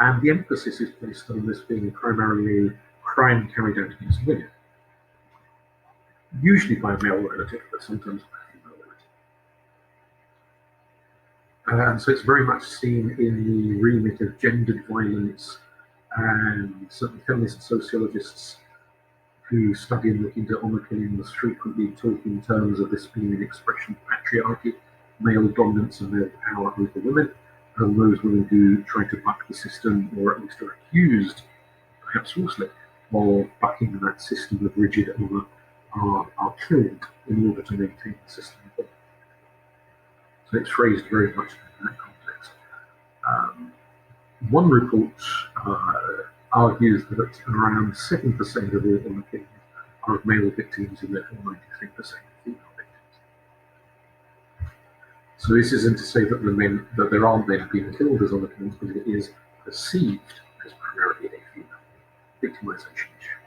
And the emphasis is placed on this being primarily a crime carried out against women. Usually by a male relative, but sometimes by a female relative. And so it's very much seen in the remit of gendered violence, and certain feminist sociologists who study and look into honour killings frequently talk in terms of this being an expression of patriarchy, male dominance and male power over women, and those women who try to buck the system, or at least are accused, perhaps falsely, of bucking that system of rigid honour, are killed in order to maintain the system. So it's phrased very much in that context. One report argues that around 7% of all honor killings are of male victims and therefore 93% of female victims. So this isn't to say that there aren't men being killed as honor killings, but it is perceived as primarily a female victimization issue.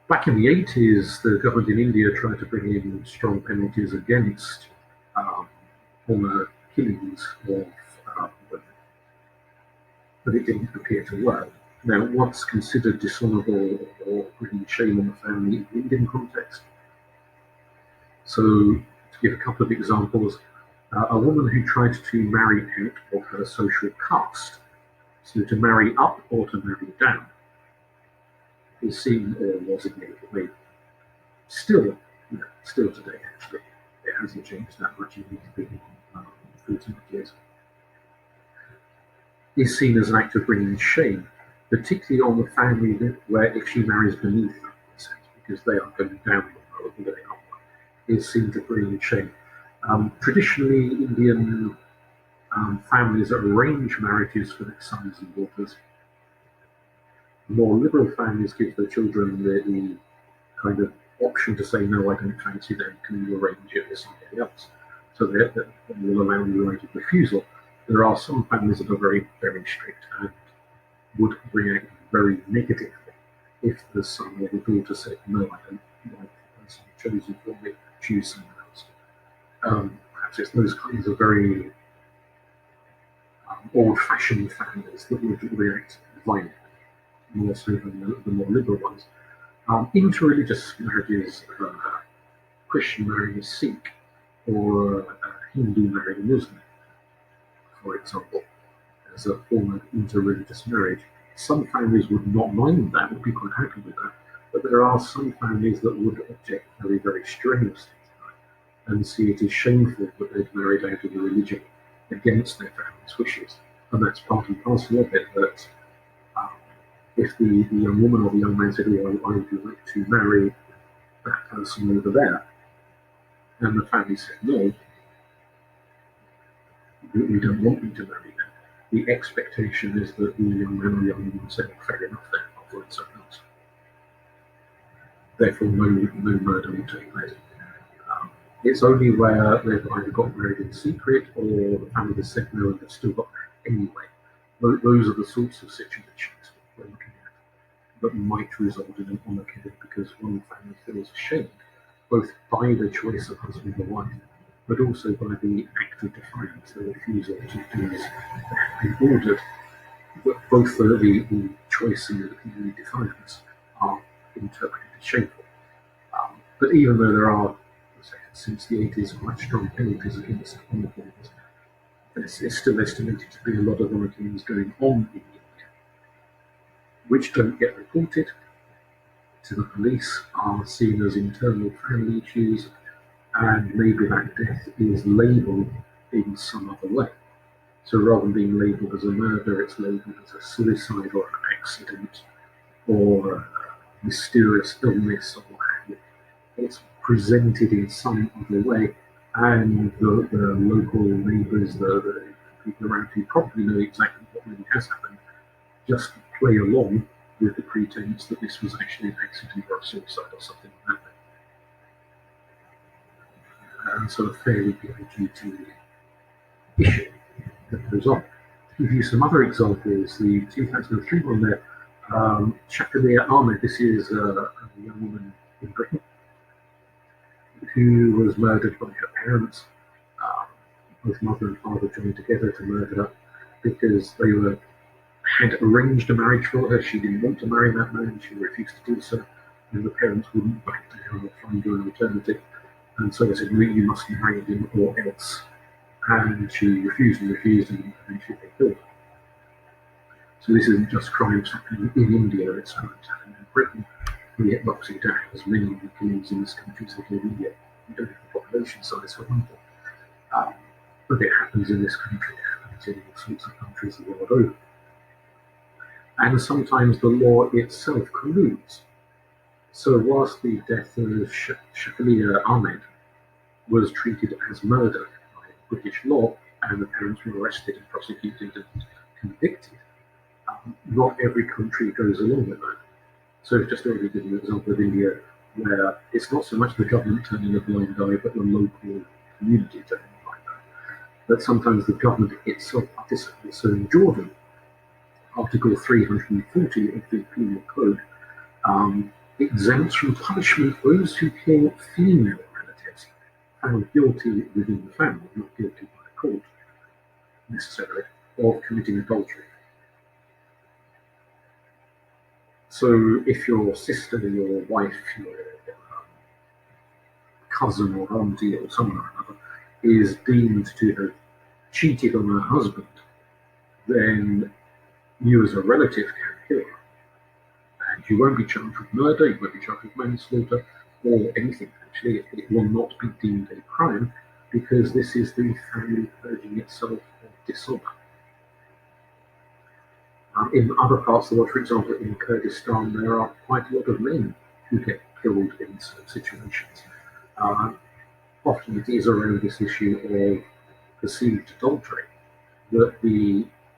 Back in the 80s, the government in India tried to bring in strong penalties against honor killings of women, but it didn't appear to work. Now, what's considered dishonorable or bringing shame on the family in the Indian context? So, to give a couple of examples, a woman who tried to marry out of her social caste, so to marry up or to marry down, is seen or was in the still today, actually. It hasn't changed that much in these 40 years. Is seen as an act of bringing shame, particularly on the family where if she marries beneath them, because they are going down rather than going up, is seen to bring shame. Traditionally, Indian families arrange marriages for their sons and daughters. More liberal families give their children the kind of option to say, no, I don't fancy them, can you arrange it with somebody else? So they will allow you the right of refusal. There are some families that are very, very strict and would react very negatively if the son or the daughter said, no, I don't like the person chosen for me, choose someone else. Perhaps it's those kinds of very old-fashioned families that would react violently, more so than the more liberal ones. Interreligious marriages, Christian marrying a Sikh or a Hindu marrying a Muslim, for example, as a form of interreligious marriage. Some families would not mind that, would be quite happy with that, but there are some families that would object very, very strenuously to that and see it as shameful that they've married out of a religion against their family's wishes. And that's part and parcel of it, that if the young woman or the young man said, oh, I would like to marry that person over there, and the family said, no, we don't want you to marry them, the expectation is that the young man or young woman said, fair enough then, I'll find someone else. Therefore, no murder will take place. It's only where they've either got married in secret or the family has said no and they've still got married anyway. Those are the sorts of situations we're looking at that might result in an honor killing because one family feels ashamed, both by the choice of husband or wife, but also by the act of defiance, the refusal to do as they have been ordered. But both the choice and the defiance are interpreted as shameful. But even though there are, since the 80s, quite strong penalties against honor killings, it's still estimated to be a lot of honor killings going on in India, which don't get reported to the police, are seen as internal family issues, and maybe that death is labelled in some other way. So rather than being labelled as a murder, it's labelled as a suicide or an accident or a mysterious illness or what have you. It's presented in some other way, and the local neighbours, the people around who probably know exactly what really has happened, just play along with the pretense that this was actually an accident or a suicide or something like that. And so a fairly duty issue that goes on. To give you some other examples, the 2003 one there, Shakila Ahmed, this is a young woman in Britain who was murdered by her parents. Both mother and father joined together to murder her because they had arranged a marriage for her. She didn't want to marry that man. She refused to do so, and the parents wouldn't back down or find her an alternative. And so they said, no, you must marry him or else. And she refused, and eventually they killed her. So this isn't just crimes happening in India, it's crimes happening in Britain. And yet Boxing Day has many killings in this country as in India. We don't have the population size for one thing. But it happens in this country, it happens in all sorts of countries the world over. And sometimes the law itself colludes. So whilst the death of Shakila Ahmed was treated as murder by British law, and the parents were arrested and prosecuted and convicted. Not every country goes along with that. So just already given an example of India, where it's not so much the government turning a blind eye, but the local community turning a blind eye. But sometimes the government itself participates. So in Jordan, Article 340 of the Penal Code exempts from punishment those who kill female relatives found guilty within the family, not guilty by the court necessarily, of committing adultery. So if your sister, your wife, your cousin or auntie or someone or another is deemed to have cheated on her husband, then you as a relative can kill her. And you won't be charged with murder, you won't be charged with manslaughter or anything. Actually, it will not be deemed a crime because this is the family purging itself of dishonour. In other parts of the world, for example, in Kurdistan, there are quite a lot of men who get killed in certain situations. Often it is around this issue of perceived adultery, that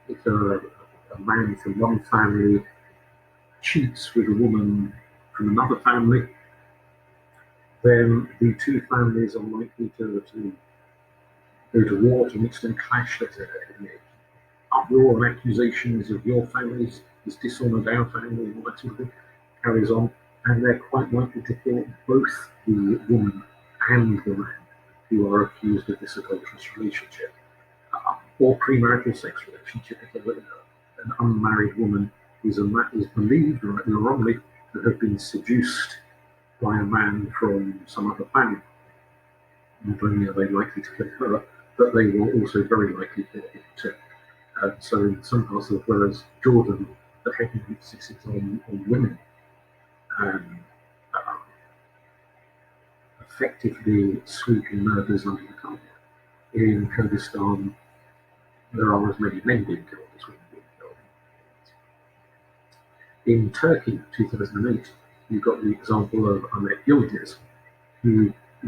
if a man from one family cheats with a woman from another family, then the two families are likely to go to war, to an extent clash. There's uproar and accusations of your families has dishonoured our family and all that sort of thing carries on, and they're quite likely to kill both the woman and the man who are accused of this adulterous relationship, or premarital sex relationship. If an unmarried woman is believed, rightly or wrongly, to have been seduced by a man from some other family, not only are they likely to kill her, but they will also very likely kill him too. So in some parts of whereas Jordan, the heavy emphasis is on women, and effectively sweeping murders under the carpet. In Kurdistan, there are as many men being killed as women being killed. In Turkey, 2008, you got the example of Ahmet Yildiz, a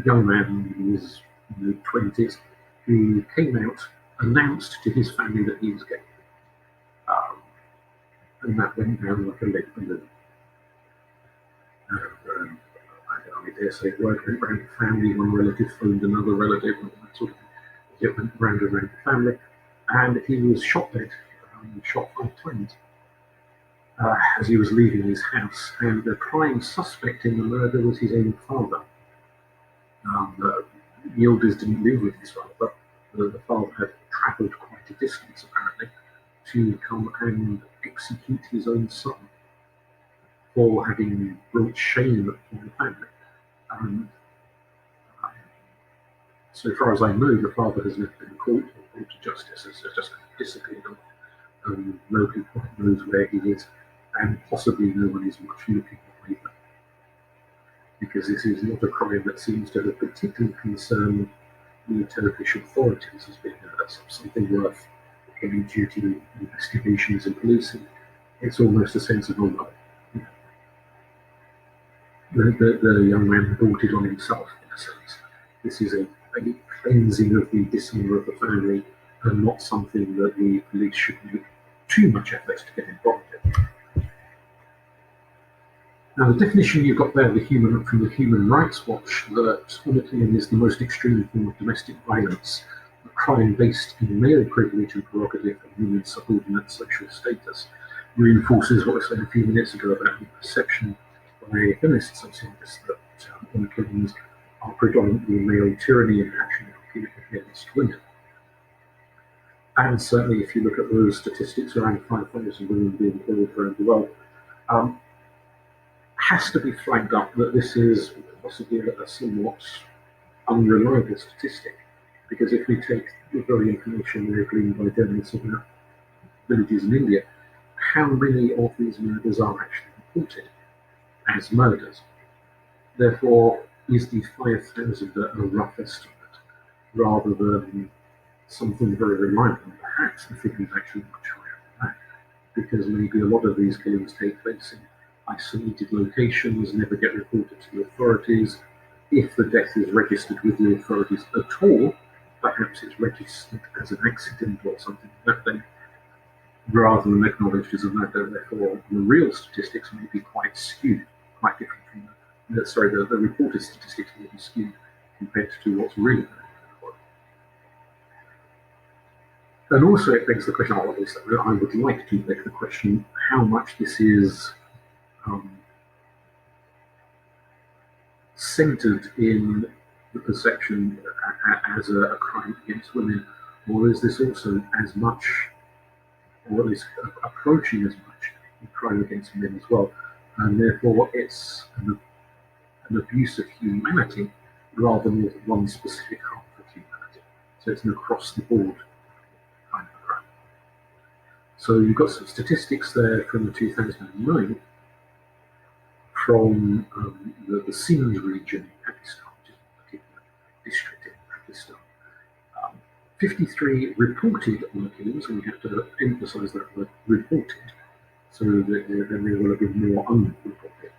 young man who was in the 20s, who came out, announced to his family that he was gay. And that went down like a lead balloon. I dare say word went round the family, one relative phoned another relative, and that sort of thing. It went round and round the family, and he was shot dead, shot 5 times, as he was leaving his house. And the prime suspect in the murder was his own father. Yildiz didn't live with his father, but the father had travelled quite a distance, apparently, to come and execute his own son for having brought shame upon the family. So far as I know, the father has never been caught or brought to justice. Has just disappeared. Nobody quite knows where he is, and possibly no one is much looking for either. Because this is not a crime that seems to have particularly concerned the Turkish authorities as being something worth heavy duty investigations and policing. It's almost a sense of honor. The young man brought it on himself, in a sense. This is a cleansing of the dishonour of the family, and not something that the police should make too much effort to get involved in. Now, the definition you've got there, from the Human Rights Watch, that homophily is the most extreme form of domestic violence, a crime based in male privilege and prerogative of women's subordinate social status, reinforces what I said a few minutes ago about the perception by feminist sociologists that homophiles are predominantly male tyranny and action against women. And certainly, if you look at those statistics, around 5,000 women being killed around the world, has to be flagged up that this is possibly a somewhat unreliable statistic. Because if we take the very information there gleaned by journalists about villages in India, how many of these murders are actually reported as murders? Therefore, is the 5,000 a rough estimate rather than something very reliable? Perhaps the figure is actually much higher than that, because maybe a lot of these killings take place in isolated locations, never get reported to the authorities. If the death is registered with the authorities at all, perhaps it's registered as an accident or something like that, rather than acknowledged as a matter. Therefore, the real statistics may be quite skewed, quite different from the reported statistics may be skewed compared to what's really going on. And also it begs the question, or at least I would like to beg the question, how much this is centered in the perception as a crime against women, or is this also as much, or at least approaching as much, a crime against men as well? And therefore it's an abuse of humanity rather than one specific half of humanity. So it's an across-the-board kind of crime. So you've got some statistics there from 2009 from the Sindh region in Pakistan, which is a particular district in Pakistan. 53 reported on killings, and we have to emphasise that word reported, so that there will have been more unreported.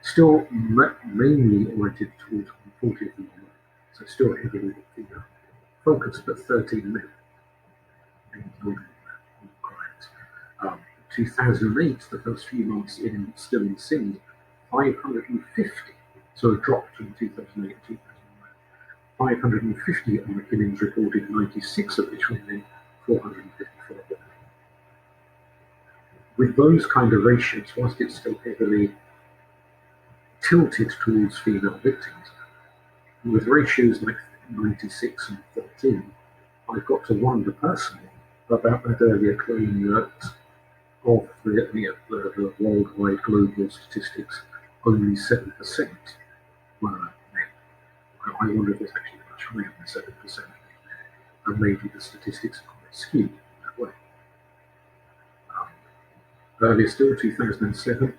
Still mainly oriented towards 40 of them, so still heavily female focus, but 13 men being killed in crimes. 2008, the first few months still in Sindh, 550, so a drop from 2008 to 2009. 550 on the killings reported, 96 of which were men, 454 women. With those kind of ratios, whilst it's still heavily tilted towards female victims, with ratios like 96 and 13, I've got to wonder personally about that earlier claim that of the worldwide global statistics, only 7% were men. I wonder if it's actually much higher than 7%, and maybe the statistics are quite skewed that way. Earlier still, 2007,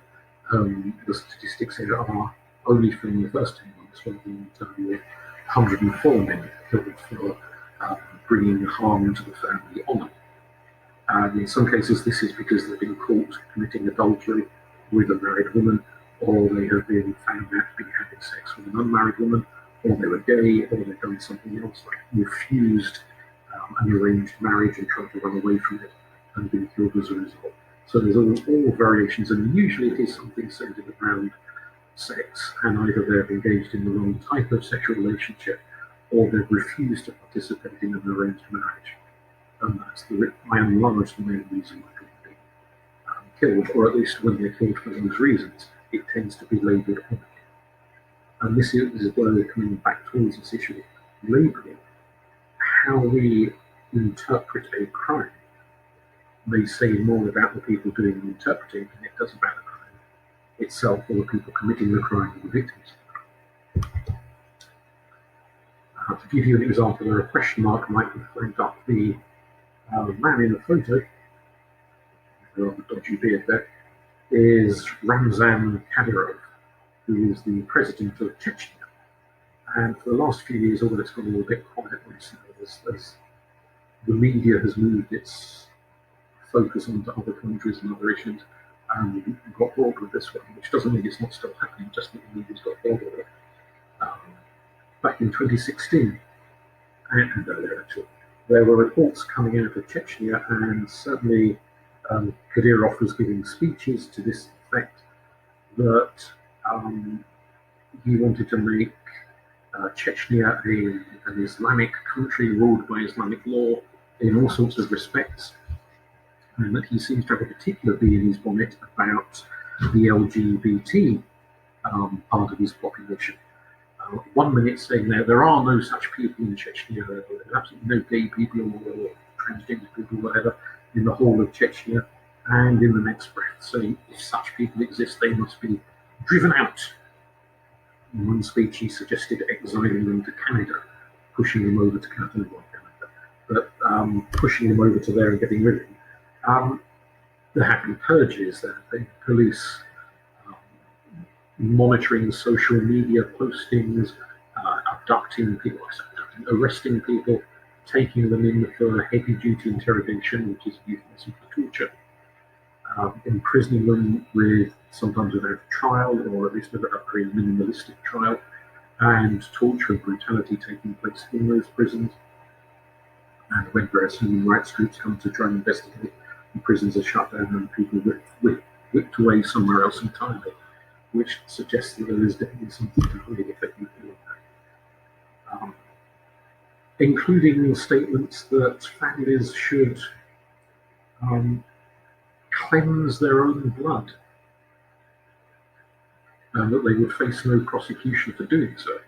the statistics here are only from the first 10 months, rather than 104 men killed for bringing harm to the family honour. And in some cases, this is because they've been caught committing adultery with a married woman, or they have been found out to be having sex with an unmarried woman, or they were gay, or they've done something else, like refused an arranged marriage and tried to run away from it and been killed as a result. So there's all variations, and usually it is something centered around sex, and either they've engaged in the wrong type of sexual relationship, or they've refused to participate in an arranged marriage. And that's by and large the main reason why people are killed, or at least when they're killed for those reasons, it tends to be labelled on it. And this is where we're coming back towards this issue of labelling. How we interpret a crime may say more about the people doing the interpreting than it does about the crime itself, or the people committing the crime, or the victims of the crime. To give you an example, where a question mark might have flagged up the man in the photo, rather dodgy beard there, is Ramzan Kadyrov, who is the president of Chechnya. And for the last few years, although it's gone a little bit quiet recently, as the media has moved its focus onto other countries and other issues, and got bored with this one, which doesn't mean it's not still happening, just that the media's got bored with it. Back in 2016, and earlier actually, there were reports coming out of Chechnya, and suddenly Kadyrov was giving speeches to this effect that he wanted to make Chechnya an Islamic country ruled by Islamic law in all sorts of respects, and that he seems to have a particular bee in his bonnet about the LGBT part of his population. 1 minute saying there are no such people in Chechnya, there's absolutely no gay people or transgender people, whatever, in the whole of Chechnya, and in the next breath saying if such people exist, they must be driven out. In one speech, he suggested exiling them to Canada, pushing them over to Canada, but pushing them over to there and getting rid of them. There have been purges, there have been police monitoring social media postings, arresting people, taking them in for heavy-duty interrogation, which is a euphemism for torture, imprisoning them sometimes without trial, or at least with a very minimalistic trial, and torture and brutality taking place in those prisons. And when various human rights groups come to try and investigate, the prisons are shut down and people whipped away somewhere else entirely, which suggests that there is definitely something highly effective doing that. Including statements that families should cleanse their own blood, and that they would face no prosecution for doing so.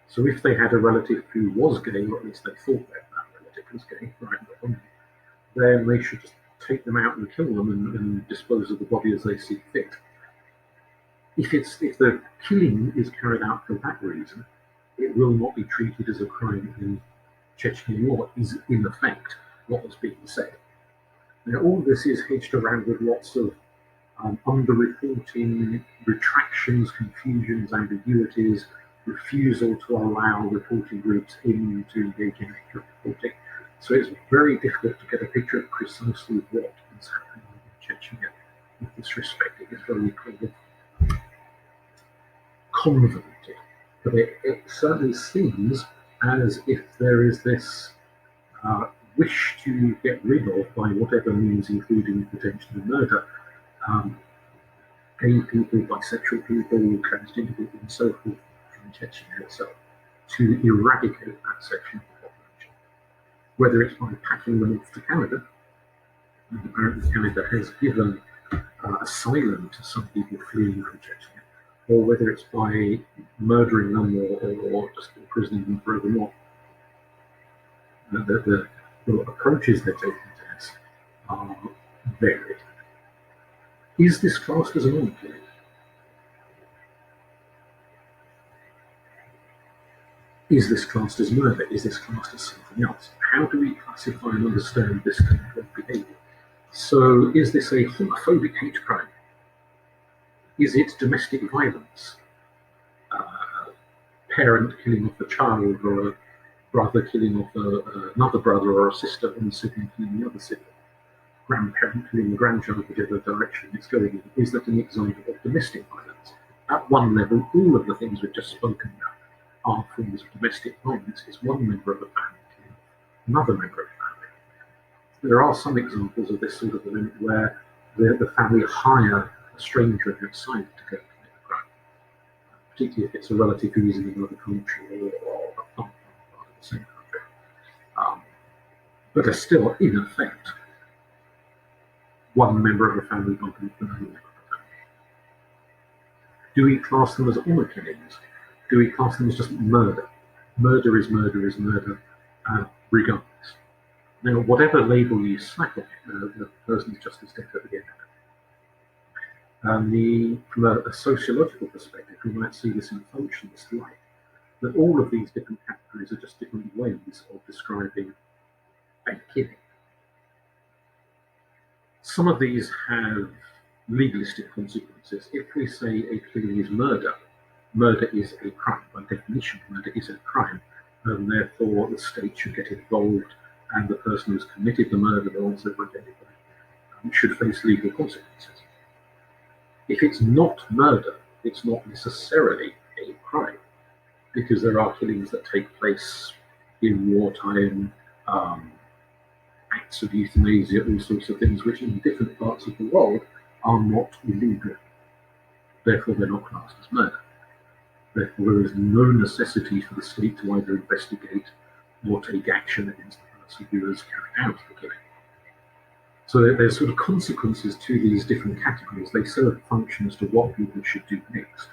So if they had a relative who was gay, or at least they thought that relative was gay, right, then they should just take them out and kill them and dispose of the body as they see fit. If the killing is carried out for that reason, it will not be treated as a crime in Chechen law, is in effect what was being said. Now, all of this is hedged around with lots of underreporting, retractions, confusions, ambiguities, refusal to allow reporting groups in to engage in accurate reporting. So it's very difficult to get a picture of precisely what is happening in Chechnya. In this respect, it is very kind of convoluted. But it certainly seems as if there is this wish to get rid of, by whatever means, including potentially murder, gay people, bisexual people, transgender people, and so forth from Chechnya itself, to eradicate that section of the population. Whether it's by packing them off to Canada, and apparently Canada has given asylum to some people fleeing from Chechnya, or whether it's by murdering them or just imprisoning them forevermore. The approaches they're taking to this are varied. Is this classed as an honor killing? Is this classed as murder? Is this classed as something else? How do we classify and understand this kind of behavior? So is this a homophobic hate crime? Is it domestic violence? Parent killing off a child, or a brother killing off another brother, or a sister, and a sibling killing the other sibling? Grandparent killing the grandchild, whichever direction it's going in. Is that an example of domestic violence? At one level, all of the things we've just spoken about are forms of domestic violence. Is one member of a family killing another member of a family? There are some examples of this sort of event where the family hire a stranger outside to go commit a crime, particularly if it's a relative who is in another country or a part of the same country. But are still, in effect, one member of a family bumping into another member of a family. Do we class them as honor killings? Do we class them as just murder? Murder is murder is murder, regardless. Now, whatever label you slap on it, the person is just as dead at the end of it. From a sociological perspective, we might see this in functionalist light, that all of these different categories are just different ways of describing a killing. Some of these have legalistic consequences. If we say a killing is murder, murder is a crime. By definition, murder is a crime, and therefore the state should get involved, and the person who's committed the murder, but also identified, should face legal consequences. If it's not murder, it's not necessarily a crime, because there are killings that take place in wartime, acts of euthanasia, all sorts of things which in different parts of the world are not illegal. Therefore, they're not classed as murder. Therefore, there is no necessity for the state to either investigate or take action against the person who has carried out the killing. So there's sort of consequences to these different categories. They serve a function as to what people should do next,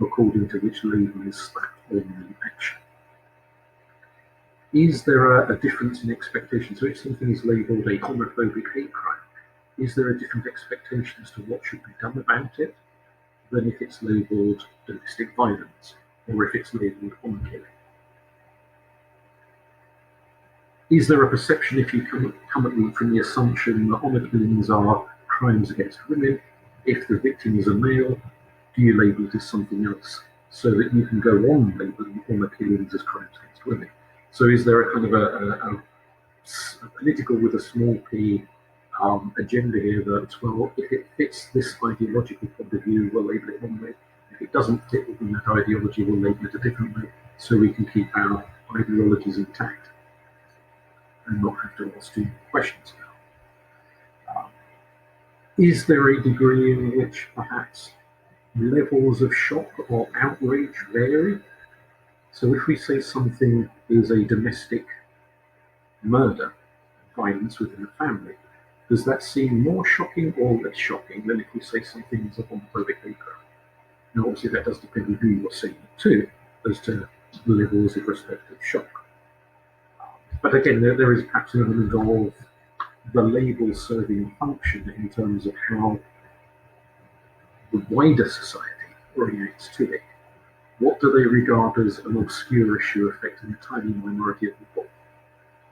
according to which label is slapped on the action. Is there a difference in expectation? So if something is labelled a homophobic hate crime, is there a different expectation as to what should be done about it than if it's labelled domestic violence, or if it's labelled honour killing? Is there a perception, if you come at me from the assumption that honour killings are crimes against women, if the victim is a male, do you label it as something else so that you can go on labelling honour killings as crimes against women? So is there a kind of a political with a small p agenda here that, well, if it fits this ideological point of view, we'll label it one way. If it doesn't fit within that ideology, we'll label it a different way so we can keep our ideologies intact and not have to ask too many questions now. Is there a degree in which perhaps levels of shock or outrage vary? So if we say something is a domestic murder, violence within a family, does that seem more shocking or less shocking than if we say something is a homophobic hate crime? Now, obviously, that does depend on who you're saying it to, as to the levels of respective shock. But again, there is perhaps an element of the label serving a function in terms of how the wider society reacts to it. What do they regard as an obscure issue affecting a tiny minority of people?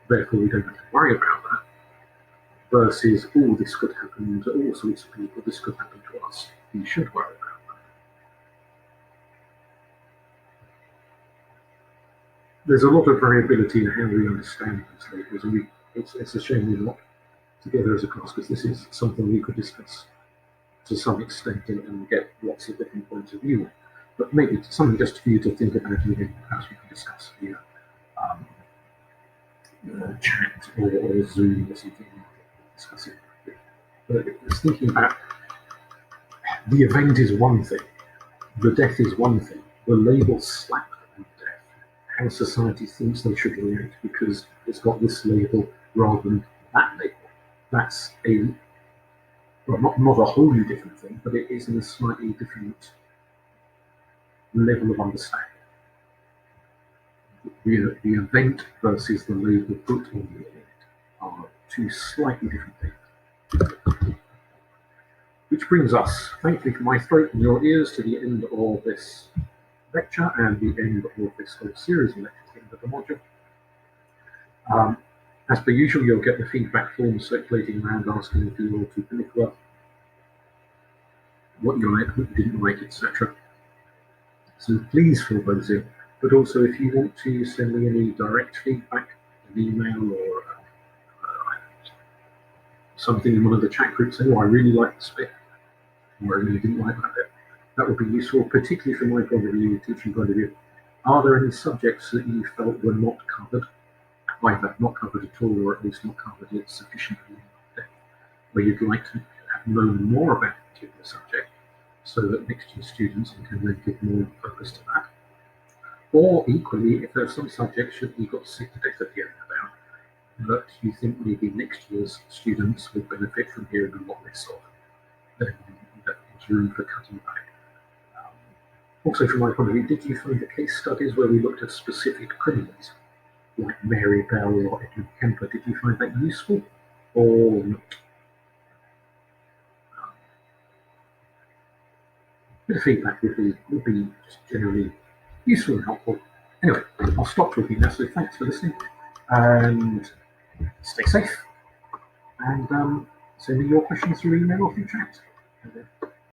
Therefore, we don't have to worry about that. Versus, oh, this could happen to all sorts of people, this could happen to us. We should worry about that. There's a lot of variability in how we understand these labels, and it's a shame we're not together as a class, because this is something we could discuss to some extent and get lots of different points of view. But maybe it's something just for you to think about, and perhaps we can discuss via chat or Zoom or something, discuss it. But it's thinking about the event is one thing, the death is one thing, the label slapped on death, how society thinks they should react because it's got this label rather than that label. That's not a wholly different thing, but it is in a slightly different level of understanding. The event versus the label put on the event are two slightly different things. Which brings us, thankfully for my throat and your ears, to the end of this lecture and the end of this whole series of lectures, the end of the module. As per usual, you'll get the feedback form circulating around asking if you want to particular what you liked, what you didn't like, etc. So please fill those in. But also, if you want to send me any direct feedback, an email or something in one of the chat groups saying, oh, I really liked this bit, or I really didn't like that bit, that would be useful, particularly from my point of view, teaching point of view. Are there any subjects that you felt were not covered, either not covered at all, or at least not covered in sufficiently depth, where you'd like to have known more about a particular subject, so that next year's students can then give more focus to that? Or equally, if there are some subjects that you got sick to death of hearing about, that you think maybe next year's students will benefit from hearing a lot less of, then there's room for cutting back. Also, from my point of view, did you find the case studies where we looked at specific criminals, like Mary Bell or Edmund Kemper, did you find that useful or not? A bit of feedback would be just generally useful and helpful. Anyway, I'll stop talking now, so thanks for listening, and stay safe, and send me your questions through email or through chat.